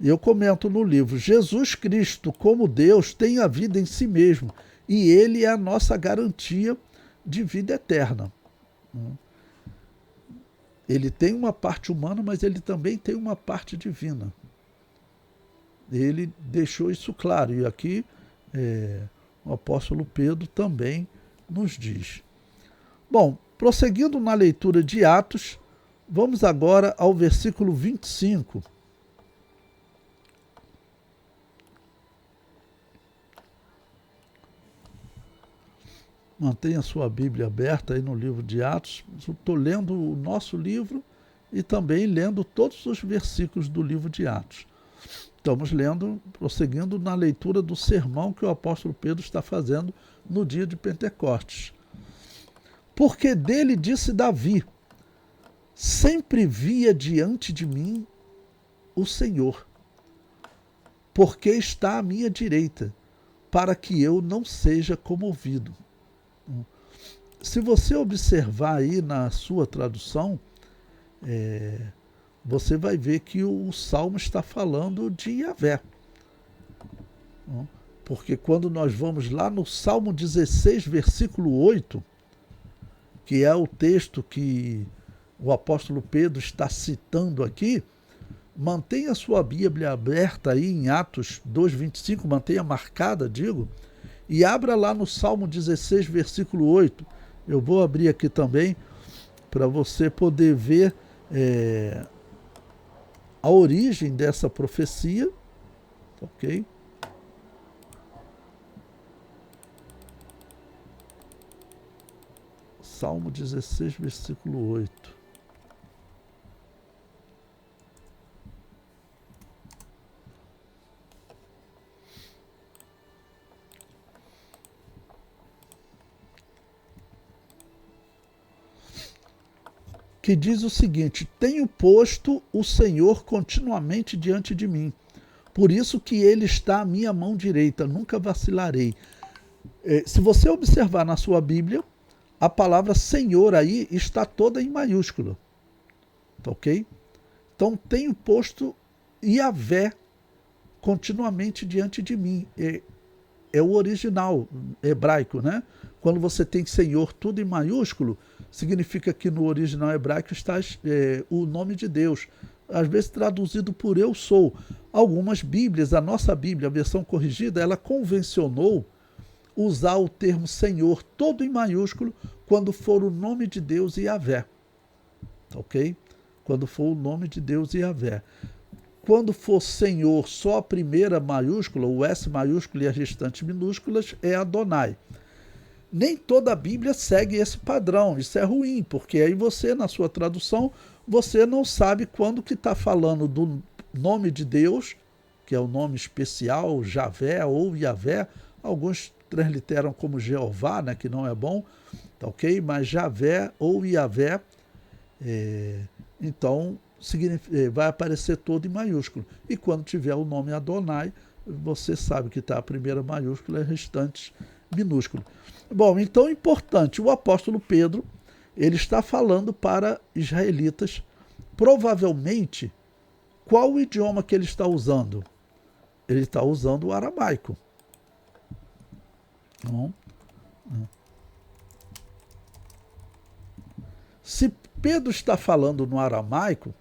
E eu comento no livro: Jesus Cristo, como Deus, tem a vida em si mesmo, e ele é a nossa garantia de vida eterna. Ele tem uma parte humana, mas ele também tem uma parte divina. Ele deixou isso claro, e aqui o apóstolo Pedro também nos diz. Bom, prosseguindo na leitura de Atos, vamos agora ao versículo 25. Mantenha sua Bíblia aberta aí no livro de Atos. Estou lendo o nosso livro e também lendo todos os versículos do livro de Atos. Estamos lendo, prosseguindo na leitura do sermão que o apóstolo Pedro está fazendo no dia de Pentecostes. Porque dele disse Davi: sempre via diante de mim o Senhor, porque está à minha direita, para que eu não seja comovido. Se você observar aí na sua tradução, você vai ver que o Salmo está falando de Yahvé. Porque quando nós vamos lá no Salmo 16, versículo 8, que é o texto que o apóstolo Pedro está citando aqui, mantenha sua Bíblia aberta aí em Atos 2:25, mantenha marcada, digo, e abra lá no Salmo 16, versículo 8. Eu vou abrir aqui também para você poder ver a origem dessa profecia, ok? Salmo 16, versículo 8. Que diz o seguinte: tenho posto o Senhor continuamente diante de mim, por isso que ele está à minha mão direita, nunca vacilarei. Se você observar na sua Bíblia, a palavra Senhor aí está toda em maiúscula, ok? Então tenho posto Yahvé continuamente diante de mim. É o original hebraico, né? Quando você tem Senhor tudo em maiúsculo, significa que no original hebraico está o nome de Deus, às vezes traduzido por eu sou. Algumas Bíblias, a nossa Bíblia, a versão corrigida, ela convencionou usar o termo Senhor todo em maiúsculo quando for o nome de Deus e Yahvé, ok? Quando for o nome de Deus e Yahvé. Quando for Senhor só a primeira maiúscula, o S maiúsculo e as restantes minúsculas, é Adonai. Nem toda a Bíblia segue esse padrão, isso é ruim, porque aí você, na sua tradução, você não sabe quando que está falando do nome de Deus, que é o nome especial, Javé ou Yahvé. Alguns transliteram como Jeová, né, que não é bom, tá ok? Mas Javé ou Yahvé, então vai aparecer todo em maiúsculo. E quando tiver o nome Adonai, você sabe que está a primeira maiúscula e as restantes minúsculas. Bom, então é importante, o apóstolo Pedro, ele está falando para israelitas, provavelmente, qual o idioma que ele está usando? Ele está usando o aramaico. Se Pedro está falando no aramaico,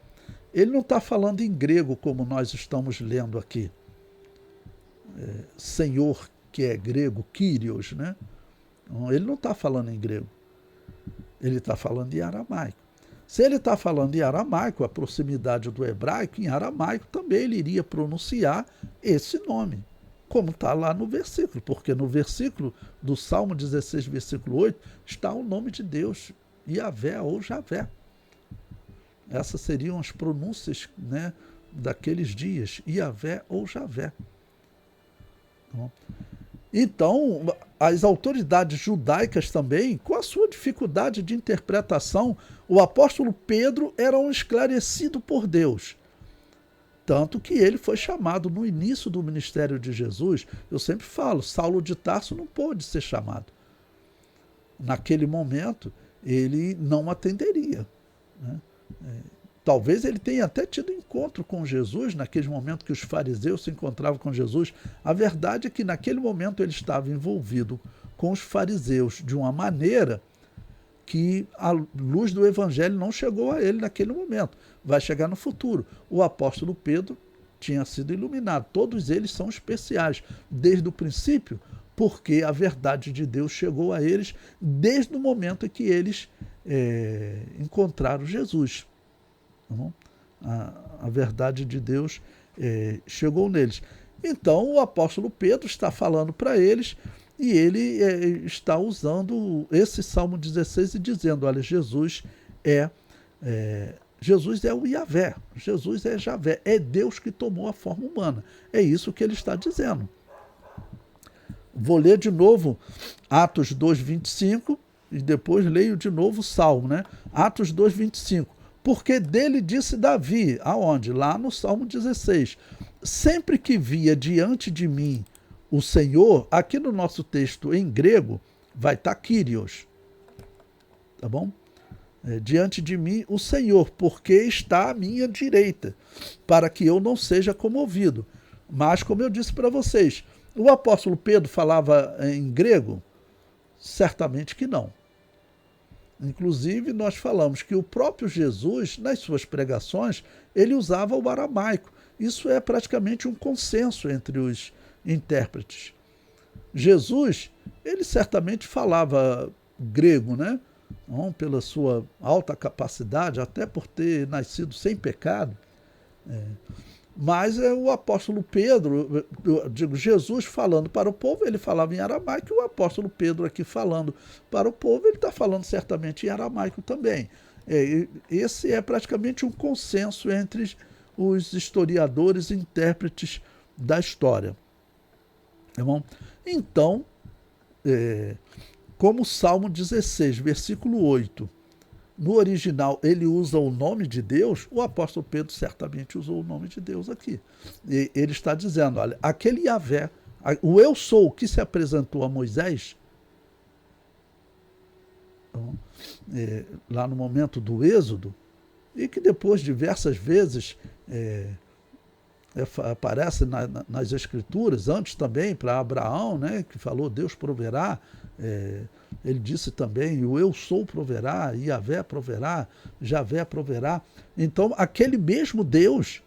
ele não está falando em grego, como nós estamos lendo aqui. Senhor, que é grego, Kyrios, né? Ele não está falando em grego. Ele está falando em aramaico. Se ele está falando em aramaico, a proximidade do hebraico, em aramaico também ele iria pronunciar esse nome, como está lá no versículo, porque no versículo do Salmo 16, versículo 8, está o nome de Deus, Yahvé ou Javé. Essas seriam as pronúncias, né, daqueles dias, Yahvé ou Javé. Então, as autoridades judaicas também, com a sua dificuldade de interpretação, o apóstolo Pedro era um esclarecido por Deus. Tanto que ele foi chamado no início do ministério de Jesus. Eu sempre falo, Saulo de Tarso não pôde ser chamado. Naquele momento, ele não atenderia, né? Talvez ele tenha até tido encontro com Jesus, naquele momento que os fariseus se encontravam com Jesus. A verdade é que naquele momento ele estava envolvido com os fariseus de uma maneira que a luz do evangelho não chegou a ele naquele momento. Vai chegar no futuro. O apóstolo Pedro tinha sido iluminado. Todos eles são especiais, desde o princípio, porque a verdade de Deus chegou a eles desde o momento em que eles encontraram Jesus. A verdade de Deus chegou neles. Então o apóstolo Pedro está falando para eles e ele está usando esse Salmo 16 e dizendo, olha, Jesus é o Yahvé, Jesus é Javé, é Deus que tomou a forma humana. É isso que ele está dizendo. Vou ler de novo Atos 2:25 e depois leio de novo o Salmo, né? Atos 2:25. Porque dele disse Davi, aonde? Lá no Salmo 16. Sempre que via diante de mim o Senhor, aqui no nosso texto em grego, vai estar Kyrios. Tá bom? Diante de mim o Senhor, porque está à minha direita, para que eu não seja comovido. Mas, como eu disse para vocês, o apóstolo Pedro falava em grego? Certamente que não. Inclusive, nós falamos que o próprio Jesus, nas suas pregações, ele usava o aramaico. Isso é praticamente um consenso entre os intérpretes. Jesus, ele certamente falava grego, né? Não, pela sua alta capacidade, até por ter nascido sem pecado. Mas o apóstolo Pedro, Jesus falando para o povo, ele falava em aramaico, e o apóstolo Pedro aqui falando para o povo, ele está falando certamente em aramaico também. Esse é praticamente um consenso entre os historiadores e intérpretes da história. Tá bom? Então, como o Salmo 16, versículo 8, no original ele usa o nome de Deus, o apóstolo Pedro certamente usou o nome de Deus aqui. E ele está dizendo, olha, aquele Yahvé, o eu sou que se apresentou a Moisés, lá no momento do Êxodo, e que depois diversas vezes aparece nas Escrituras, antes também para Abraão, né, que falou Deus proverá, ele disse também, o eu sou proverá, Yahvé proverá, Javé proverá. Então, aquele mesmo Deus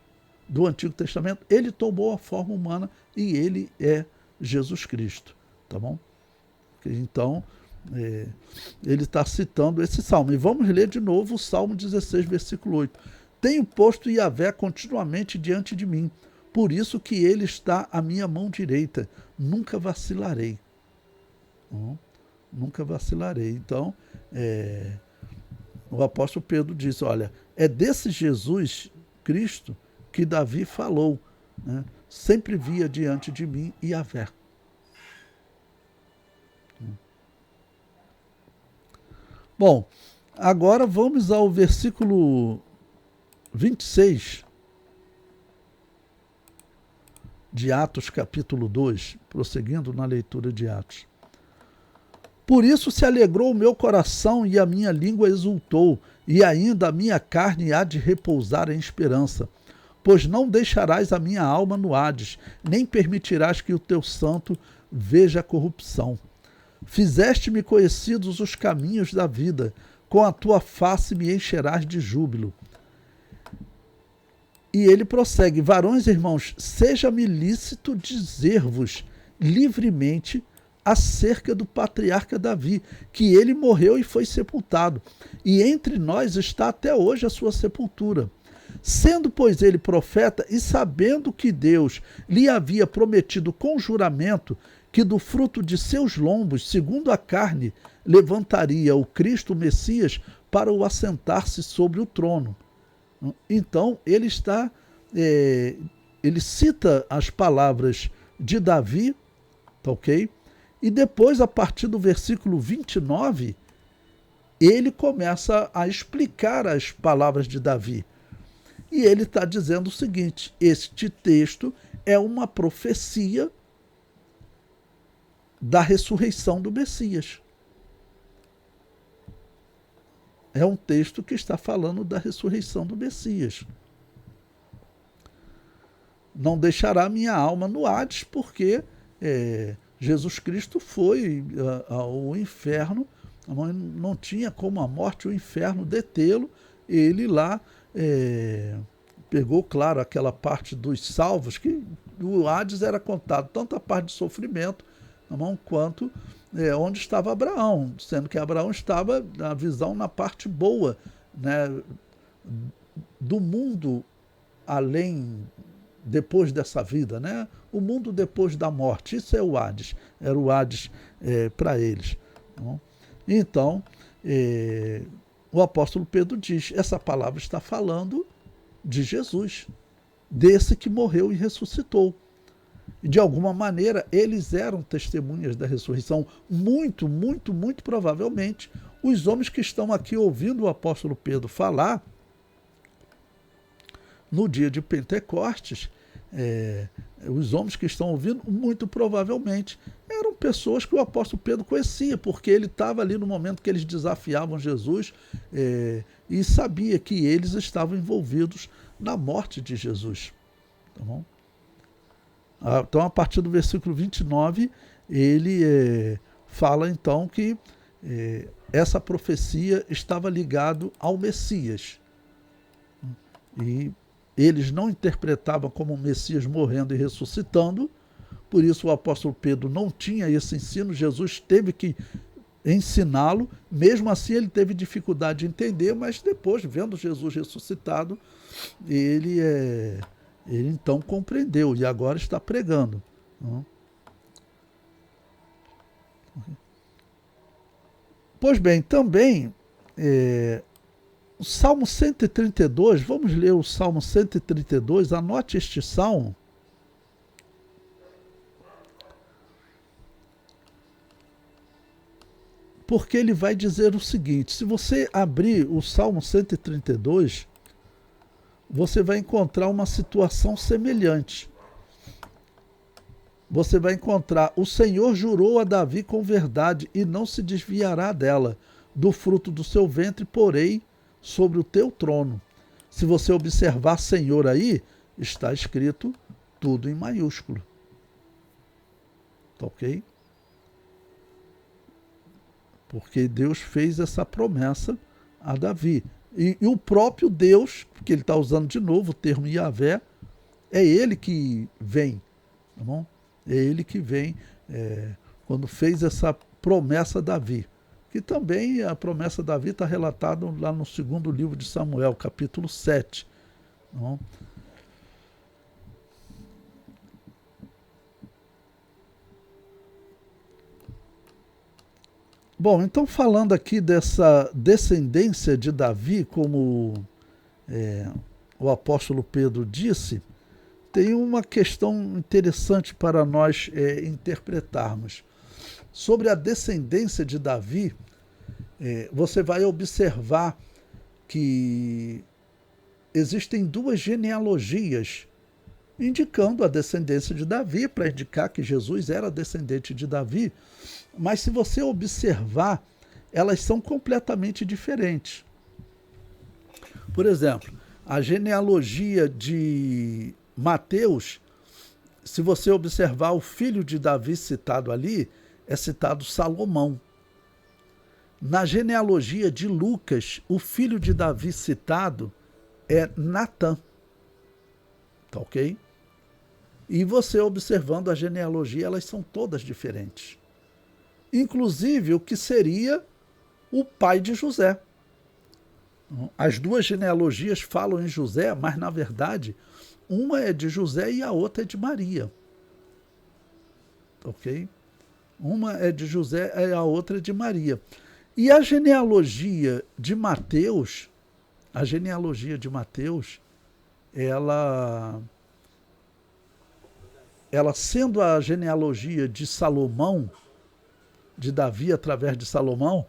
do Antigo Testamento, ele tomou a forma humana e ele é Jesus Cristo. Tá bom? Então, ele está citando esse salmo. E vamos ler de novo o Salmo 16, versículo 8. Tenho posto Yahvé continuamente diante de mim, por isso que ele está à minha mão direita. Nunca vacilarei. Nunca vacilarei. Então, o apóstolo Pedro diz, olha, é desse Jesus Cristo que Davi falou, né? Sempre via diante de mim Yahvé. Bom, agora vamos ao versículo 26 de Atos, capítulo 2, prosseguindo na leitura de Atos. Por isso se alegrou o meu coração e a minha língua exultou, e ainda a minha carne há de repousar em esperança. Pois não deixarás a minha alma no Hades, nem permitirás que o teu santo veja a corrupção. Fizeste-me conhecidos os caminhos da vida, com a tua face me encherás de júbilo. E ele prossegue, varões irmãos, seja-me lícito dizer-vos livremente acerca do patriarca Davi, que ele morreu e foi sepultado, e entre nós está até hoje a sua sepultura. Sendo, pois, ele profeta, e sabendo que Deus lhe havia prometido com juramento que do fruto de seus lombos, segundo a carne, levantaria o Cristo Messias para o assentar-se sobre o trono. Então, ele cita as palavras de Davi, tá ok? E depois, a partir do versículo 29, ele começa a explicar as palavras de Davi. E ele está dizendo o seguinte, este texto é uma profecia da ressurreição do Messias. é um texto que está falando da ressurreição do Messias. Não deixará minha alma no Hades, porque Jesus Cristo foi ao inferno, não tinha como a morte e o inferno detê-lo. Ele lá pegou, claro, aquela parte dos salvos, que o Hades era contado tanto a parte de sofrimento, quanto onde estava Abraão, sendo que Abraão estava, na visão, na parte boa, né, do mundo além, depois dessa vida, né? O mundo depois da morte, isso é o Hades, era o Hades para eles. Então, o apóstolo Pedro diz, essa palavra está falando de Jesus, desse que morreu e ressuscitou. E de alguma maneira, eles eram testemunhas da ressurreição. Muito, muito, muito provavelmente, os homens que estão aqui ouvindo o apóstolo Pedro falar, no dia de Pentecostes, os homens que estão ouvindo, muito provavelmente, eram pessoas que o apóstolo Pedro conhecia, porque ele estava ali no momento que eles desafiavam Jesus e sabia que eles estavam envolvidos na morte de Jesus. Tá bom? Então, a partir do versículo 29, ele fala então que essa profecia estava ligada ao Messias. E eles não interpretavam como o Messias morrendo e ressuscitando, por isso o apóstolo Pedro não tinha esse ensino, Jesus teve que ensiná-lo, mesmo assim ele teve dificuldade de entender, mas depois, vendo Jesus ressuscitado, ele então compreendeu e agora está pregando. Pois bem, também o Salmo 132, vamos ler o Salmo 132, anote este salmo. Porque ele vai dizer o seguinte, se você abrir o Salmo 132, você vai encontrar uma situação semelhante. Você vai encontrar, o Senhor jurou a Davi com verdade e não se desviará dela. Do fruto do seu ventre porei sobre o teu trono. Se você observar Senhor aí, está escrito tudo em maiúsculo. Tá ok? Porque Deus fez essa promessa a Davi. E o próprio Deus, que ele está usando de novo o termo Yahvé, é ele que vem. Tá bom? É ele que vem quando fez essa promessa a Davi. Que também a promessa de Davi está relatada lá no segundo livro de Samuel, capítulo 7. Tá bom? Bom, então falando aqui dessa descendência de Davi, como o apóstolo Pedro disse, tem uma questão interessante para nós interpretarmos. Sobre a descendência de Davi, você vai observar que existem duas genealogias indicando a descendência de Davi, para indicar que Jesus era descendente de Davi, mas se você observar, elas são completamente diferentes. Por exemplo, a genealogia de Mateus, se você observar o filho de Davi citado ali, é citado Salomão. Na genealogia de Lucas, o filho de Davi citado é Natã. Tá ok? E você observando a genealogia, elas são todas diferentes. Inclusive o que seria o pai de José. As duas genealogias falam em José, mas na verdade uma é de José e a outra é de Maria. Ok? Uma é de José e a outra é de Maria. E a genealogia de Mateus, ela sendo a genealogia de Salomão, de Davi através de Salomão,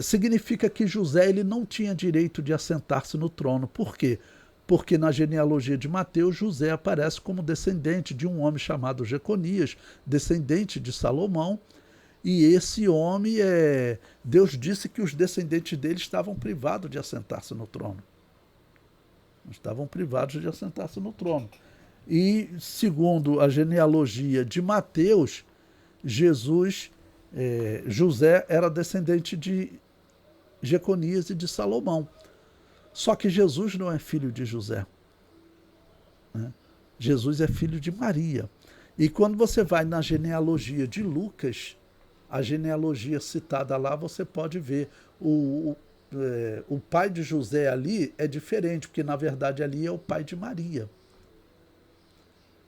significa que José ele não tinha direito de assentar-se no trono. Por quê? Porque na genealogia de Mateus, José aparece como descendente de um homem chamado Jeconias, descendente de Salomão, e esse homem, Deus disse que os descendentes dele estavam privados de assentar-se no trono. Estavam privados de assentar-se no trono. E, segundo a genealogia de Mateus, José era descendente de Jeconias e de Salomão. Só que Jesus não é filho de José, né? Jesus é filho de Maria. E quando você vai na genealogia de Lucas, a genealogia citada lá, você pode ver o pai de José ali é diferente, porque na verdade ali é o pai de Maria.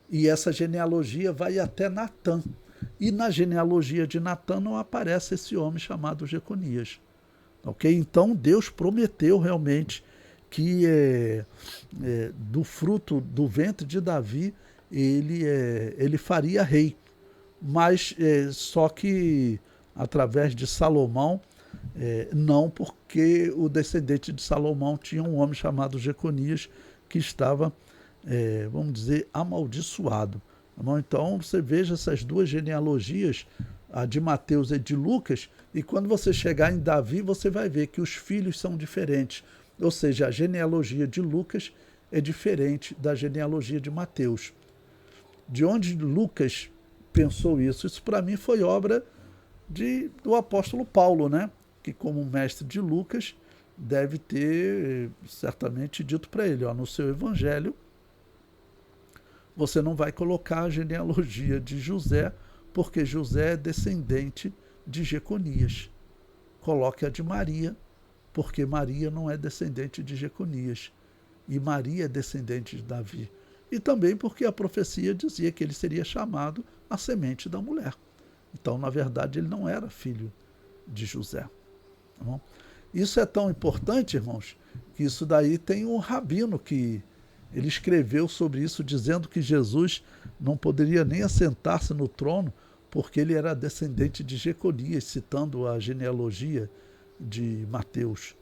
E essa genealogia vai até Natã. E na genealogia de Natã não aparece esse homem chamado Jeconias. Ok? Então Deus prometeu realmente que do fruto do ventre de Davi ele faria rei. Mas só que através de Salomão, não, porque o descendente de Salomão tinha um homem chamado Jeconias que estava, vamos dizer, amaldiçoado. Tá bom? Então você veja essas duas genealogias, a de Mateus e de Lucas, e quando você chegar em Davi, você vai ver que os filhos são diferentes. Ou seja, a genealogia de Lucas é diferente da genealogia de Mateus. De onde Lucas pensou isso? Isso para mim foi obra do apóstolo Paulo, né? Que como mestre de Lucas deve ter certamente dito para ele, no seu evangelho você não vai colocar a genealogia de José, porque José é descendente de Jeconias. Coloque a de Maria, porque Maria não é descendente de Jeconias. E Maria é descendente de Davi. E também porque a profecia dizia que ele seria chamado a semente da mulher. Então, na verdade, ele não era filho de José. Tá bom? Isso é tão importante, irmãos, que isso daí tem um rabino que ele escreveu sobre isso, dizendo que Jesus não poderia nem assentar-se no trono, porque ele era descendente de Jeconias, citando a genealogia de Mateus.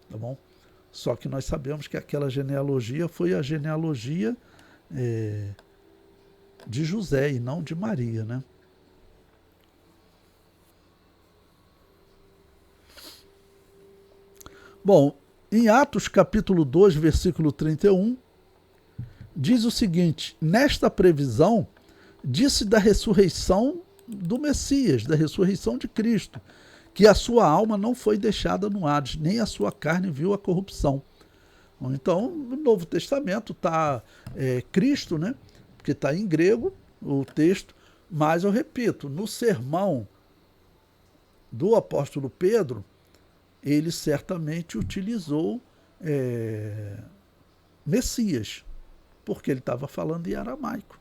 Tá bom? Só que nós sabemos que aquela genealogia foi a genealogia de José e não de Maria, né? Bom, em Atos capítulo 2, versículo 31, diz o seguinte: nesta previsão, disse da ressurreição do Messias, da ressurreição de Cristo, que a sua alma não foi deixada no Hades, nem a sua carne viu a corrupção. Então, no Novo Testamento está Cristo, né? Porque está em grego o texto, mas eu repito, no sermão do apóstolo Pedro, ele certamente utilizou Messias, porque ele estava falando em aramaico.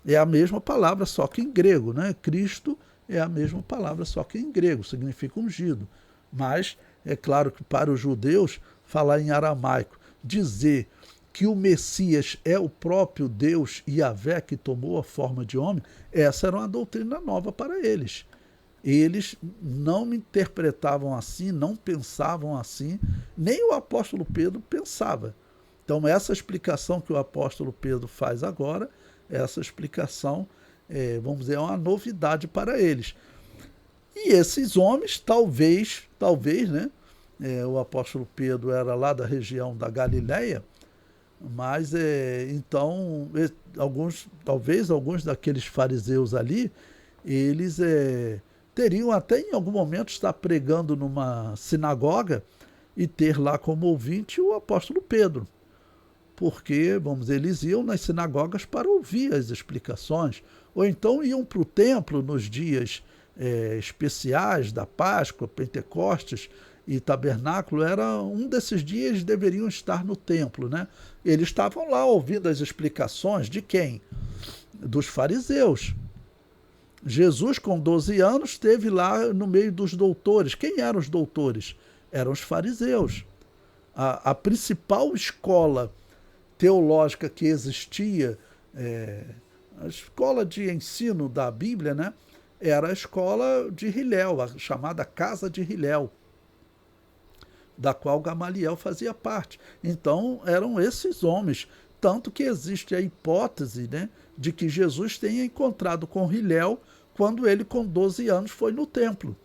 É a mesma palavra, só que em grego, né? Cristo é a mesma palavra, só que em grego, significa ungido. Mas é claro que para os judeus, falar em aramaico, dizer que o Messias é o próprio Deus Yahvé que tomou a forma de homem, essa era uma doutrina nova para eles. Eles não me interpretavam assim, não pensavam assim, nem o apóstolo Pedro pensava. Então essa explicação que o apóstolo Pedro faz agora, essa explicação, vamos dizer, é uma novidade para eles. E esses homens, talvez, né? O apóstolo Pedro era lá da região da Galileia, mas então, talvez alguns daqueles fariseus ali, eles teriam até em algum momento estar pregando numa sinagoga e ter lá como ouvinte o apóstolo Pedro. Porque, vamos dizer, eles iam nas sinagogas para ouvir as explicações, ou então iam para o templo nos dias especiais da Páscoa, Pentecostes e Tabernáculo. Era um desses dias, eles deveriam estar no templo, né? Eles estavam lá ouvindo as explicações de quem? Dos fariseus. Jesus, com 12 anos, esteve lá no meio dos doutores. Quem eram os doutores? Eram os fariseus. A principal escola teológica que existia, a escola de ensino da Bíblia, né, era a escola de Hilel, a chamada Casa de Hilel, da qual Gamaliel fazia parte. Então, eram esses homens. Tanto que existe a hipótese, né, de que Jesus tenha encontrado com Hilel quando ele com 12 anos foi no templo.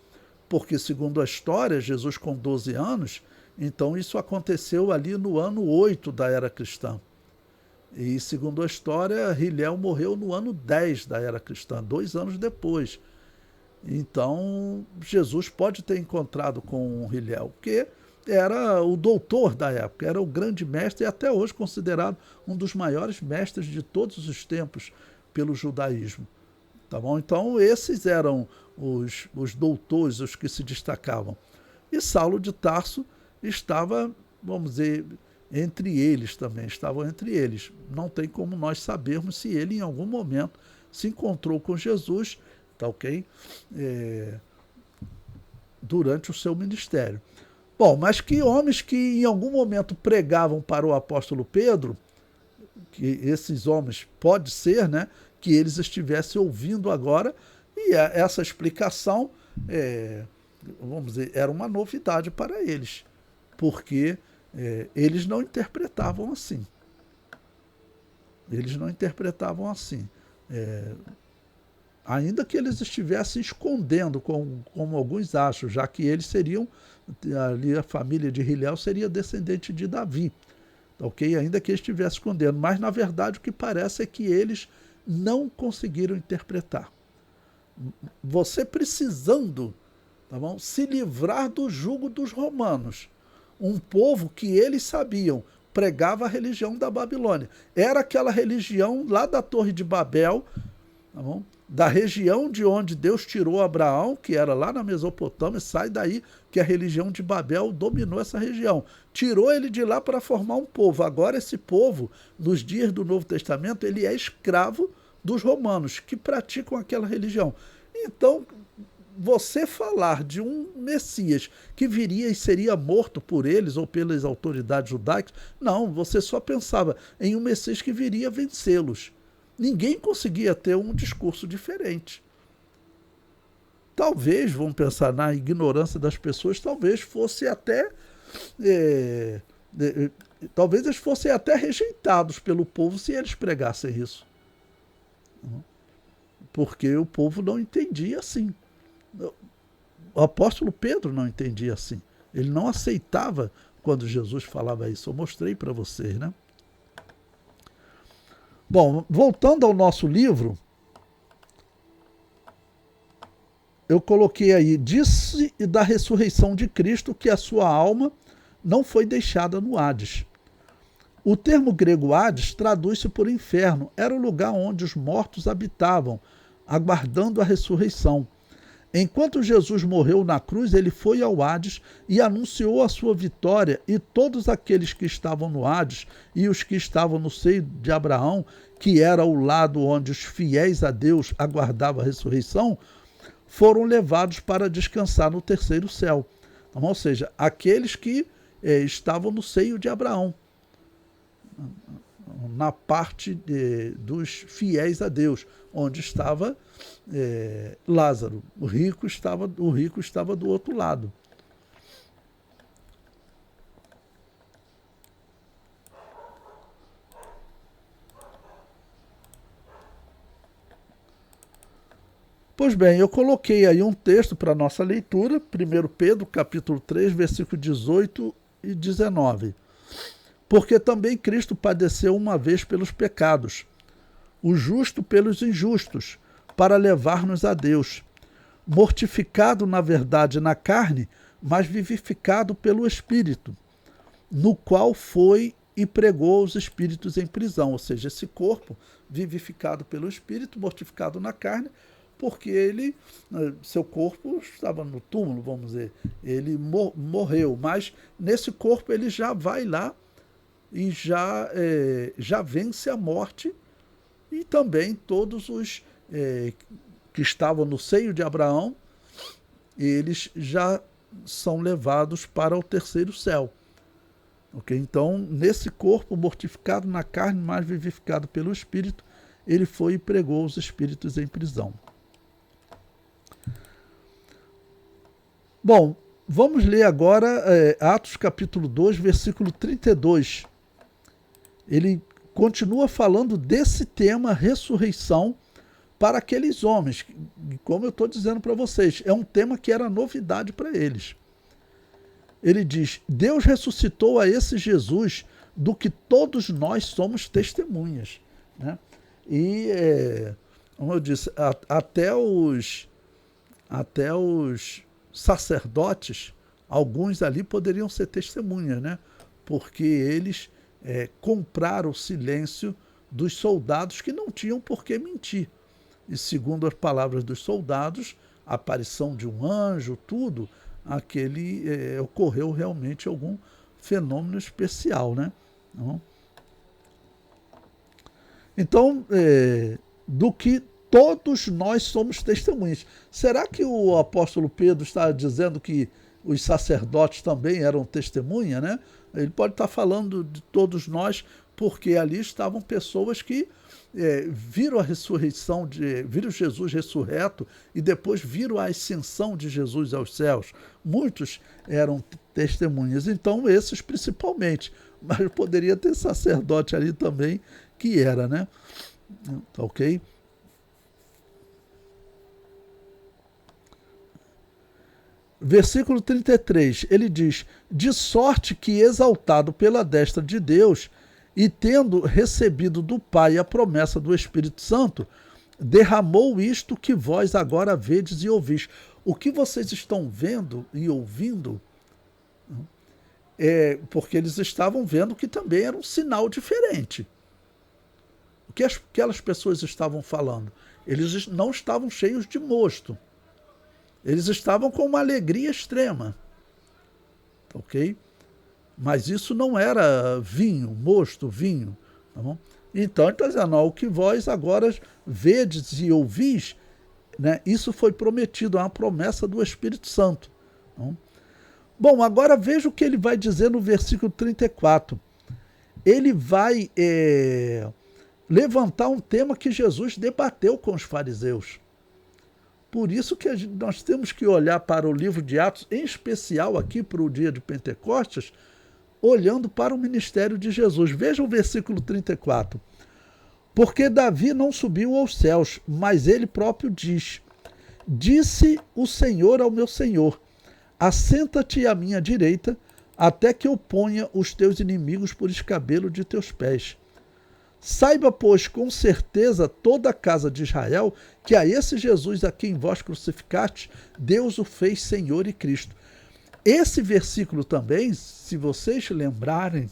Porque, segundo a história, Jesus com 12 anos, então isso aconteceu ali no ano 8 da era cristã. E, segundo a história, Hillel morreu no ano 10 da era cristã, 2 anos depois. Então, Jesus pode ter encontrado com Hillel, porque era o doutor da época, era o grande mestre e até hoje considerado um dos maiores mestres de todos os tempos pelo judaísmo. Tá bom? Então, esses eram os doutores, os que se destacavam. E Saulo de Tarso estava, vamos dizer, entre eles também, estavam entre eles. Não tem como nós sabermos se ele, em algum momento, se encontrou com Jesus, tá ok? Durante o seu ministério. Bom, mas que homens que em algum momento pregavam para o apóstolo Pedro, que esses homens, pode ser, né, que eles estivessem ouvindo agora, e essa explicação, vamos dizer, era uma novidade para eles, porque eles não interpretavam assim. Eles não interpretavam assim. Ainda que eles estivessem escondendo, como alguns acham, já que eles seriam, ali a família de Hillel seria descendente de Davi, ok? Ainda que eles estivessem escondendo, mas na verdade o que parece é que eles não conseguiram interpretar. Você precisando, tá bom, se livrar do jugo dos romanos, um povo que eles sabiam pregava a religião da Babilônia, era aquela religião lá da Torre de Babel, tá bom? Da região de onde Deus tirou Abraão, que era lá na Mesopotâmia, sai daí que a religião de Babel dominou essa região. Tirou ele de lá para formar um povo. Agora esse povo, nos dias do Novo Testamento, ele é escravo dos romanos, que praticam aquela religião. Então, você falar de um Messias que viria e seria morto por eles ou pelas autoridades judaicas, não, você só pensava em um Messias que viria vencê-los. Ninguém conseguia ter um discurso diferente. Talvez, vamos pensar na ignorância das pessoas, talvez fosse até talvez eles fossem até rejeitados pelo povo se eles pregassem isso. Porque o povo não entendia assim. O apóstolo Pedro não entendia assim. Ele não aceitava quando Jesus falava isso. Eu mostrei para vocês, né? Bom, voltando ao nosso livro, eu coloquei aí, disse da ressurreição de Cristo que a sua alma não foi deixada no Hades. O termo grego Hades traduz-se por inferno, era o lugar onde os mortos habitavam, aguardando a ressurreição. Enquanto Jesus morreu na cruz, ele foi ao Hades e anunciou a sua vitória, e todos aqueles que estavam no Hades e os que estavam no seio de Abraão, que era o lado onde os fiéis a Deus aguardavam a ressurreição, foram levados para descansar no terceiro céu. Então, ou seja, aqueles que estavam no seio de Abraão, na parte dos fiéis a Deus, onde estava Lázaro. O rico estava do outro lado. Pois bem, eu coloquei aí um texto para nossa leitura, 1 Pedro, capítulo 3, versículo 18 e 19. Porque também Cristo padeceu uma vez pelos pecados, o justo pelos injustos, para levar-nos a Deus, mortificado na verdade na carne, mas vivificado pelo Espírito, no qual foi e pregou os espíritos em prisão, ou seja, esse corpo vivificado pelo Espírito, mortificado na carne, porque seu corpo estava no túmulo, vamos dizer, ele morreu, mas nesse corpo ele já vai lá e já vence a morte, e também todos os que estavam no seio de Abraão, eles já são levados para o terceiro céu. Okay? Então, nesse corpo mortificado na carne, mas vivificado pelo Espírito, ele foi e pregou os espíritos em prisão. Bom, vamos ler agora Atos capítulo 2, versículo 32. Ele continua falando desse tema, ressurreição, para aqueles homens, como eu estou dizendo para vocês, é um tema que era novidade para eles. Ele diz, Deus ressuscitou a esse Jesus do que todos nós somos testemunhas. Né? E, como eu disse, até os sacerdotes, alguns ali poderiam ser testemunhas, né? Porque eles compraram o silêncio dos soldados que não tinham por que mentir. E segundo as palavras dos soldados, a aparição de um anjo, tudo, ocorreu realmente algum fenômeno especial, né? Então, do que todos nós somos testemunhas. Será que o apóstolo Pedro está dizendo que os sacerdotes também eram testemunha, né? Ele pode estar falando de todos nós, porque ali estavam pessoas que viram a ressurreição, viram Jesus ressurreto e depois viram a ascensão de Jesus aos céus. Muitos eram testemunhas, então esses principalmente, mas poderia ter sacerdote ali também que era, né? Ok? Versículo 33, ele diz, de sorte que exaltado pela destra de Deus e tendo recebido do Pai a promessa do Espírito Santo, derramou isto que vós agora vedes e ouvis. O que vocês estão vendo e ouvindo, porque eles estavam vendo que também era um sinal diferente. O que aquelas pessoas estavam falando? Eles não estavam cheios de mosto. Eles estavam com uma alegria extrema. Ok? Mas isso não era mosto, vinho. Tá bom? Então, ele está dizendo, o que vós agora vedes e ouvis, né, isso foi prometido, é uma promessa do Espírito Santo. Tá bom? Bom, agora veja o que ele vai dizer no versículo 34. Ele vai levantar um tema que Jesus debateu com os fariseus. Por isso que nós temos que olhar para o livro de Atos, em especial aqui para o dia de Pentecostes, olhando para o ministério de Jesus. Veja o versículo 34. Porque Davi não subiu aos céus, mas ele próprio diz, disse o Senhor ao meu Senhor, assenta-te à minha direita, até que eu ponha os teus inimigos por escabelo de teus pés. Saiba, pois, com certeza toda a casa de Israel, que a esse Jesus a quem vós crucificaste, Deus o fez Senhor e Cristo. Esse versículo também, se vocês lembrarem,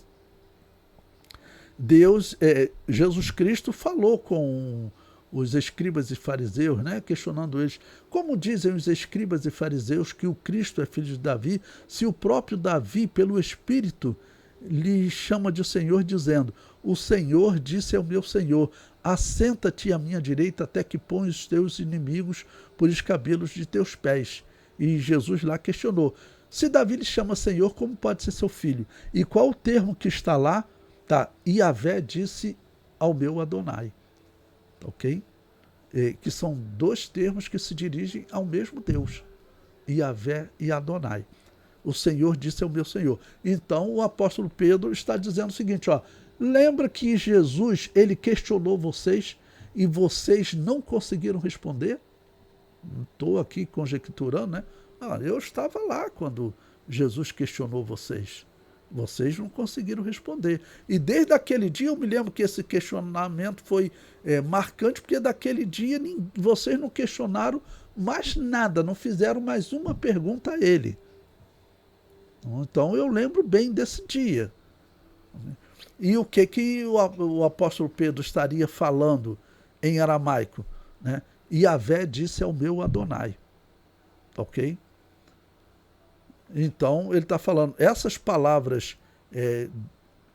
Jesus Cristo falou com os escribas e fariseus, né, questionando eles, como dizem os escribas e fariseus que o Cristo é filho de Davi, se o próprio Davi, pelo Espírito, lhe chama de Senhor, dizendo, o Senhor disse ao meu Senhor, assenta-te à minha direita até que ponha os teus inimigos por escabelos de teus pés. E Jesus lá questionou, se Davi lhe chama Senhor, como pode ser seu filho? E qual o termo que está lá? Tá, Yahvé disse ao meu Adonai. Ok? Que são dois termos que se dirigem ao mesmo Deus. Yahvé e Adonai. O Senhor disse ao meu Senhor. Então o apóstolo Pedro está dizendo o seguinte, lembra que Jesus, ele questionou vocês e vocês não conseguiram responder? Estou aqui conjecturando, né? Eu estava lá quando Jesus questionou vocês. Vocês não conseguiram responder. E desde aquele dia eu me lembro que esse questionamento foi marcante, porque daquele dia vocês não questionaram mais nada, não fizeram mais uma pergunta a ele. Então eu lembro bem desse dia. E o que o apóstolo Pedro estaria falando em aramaico? Né? Yahvé disse ao meu Adonai. Ok? Então ele está falando, essas palavras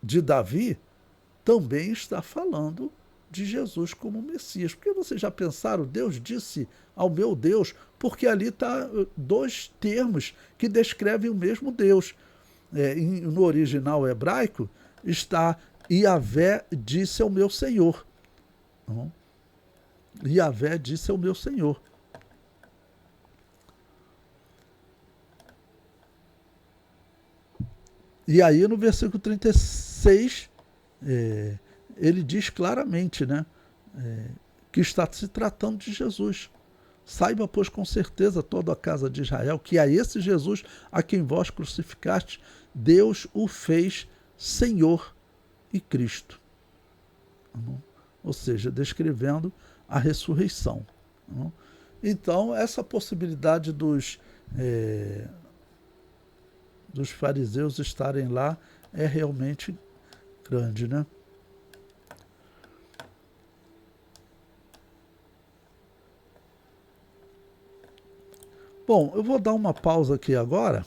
de Davi também está falando de Jesus como Messias. Porque vocês já pensaram, Deus disse ao meu Deus, porque ali está dois termos que descrevem o mesmo Deus. No original hebraico está Yahvé disse ao meu Senhor. Yahvé disse ao meu Senhor. E aí no versículo 36, ele diz claramente, né, que está se tratando de Jesus. Saiba, pois, com certeza, toda a casa de Israel, que a esse Jesus a quem vós crucificaste, Deus o fez Senhor e Cristo. Ou seja, descrevendo a ressurreição. Então, essa possibilidade dos fariseus estarem lá é realmente grande, né? Bom, eu vou dar uma pausa aqui agora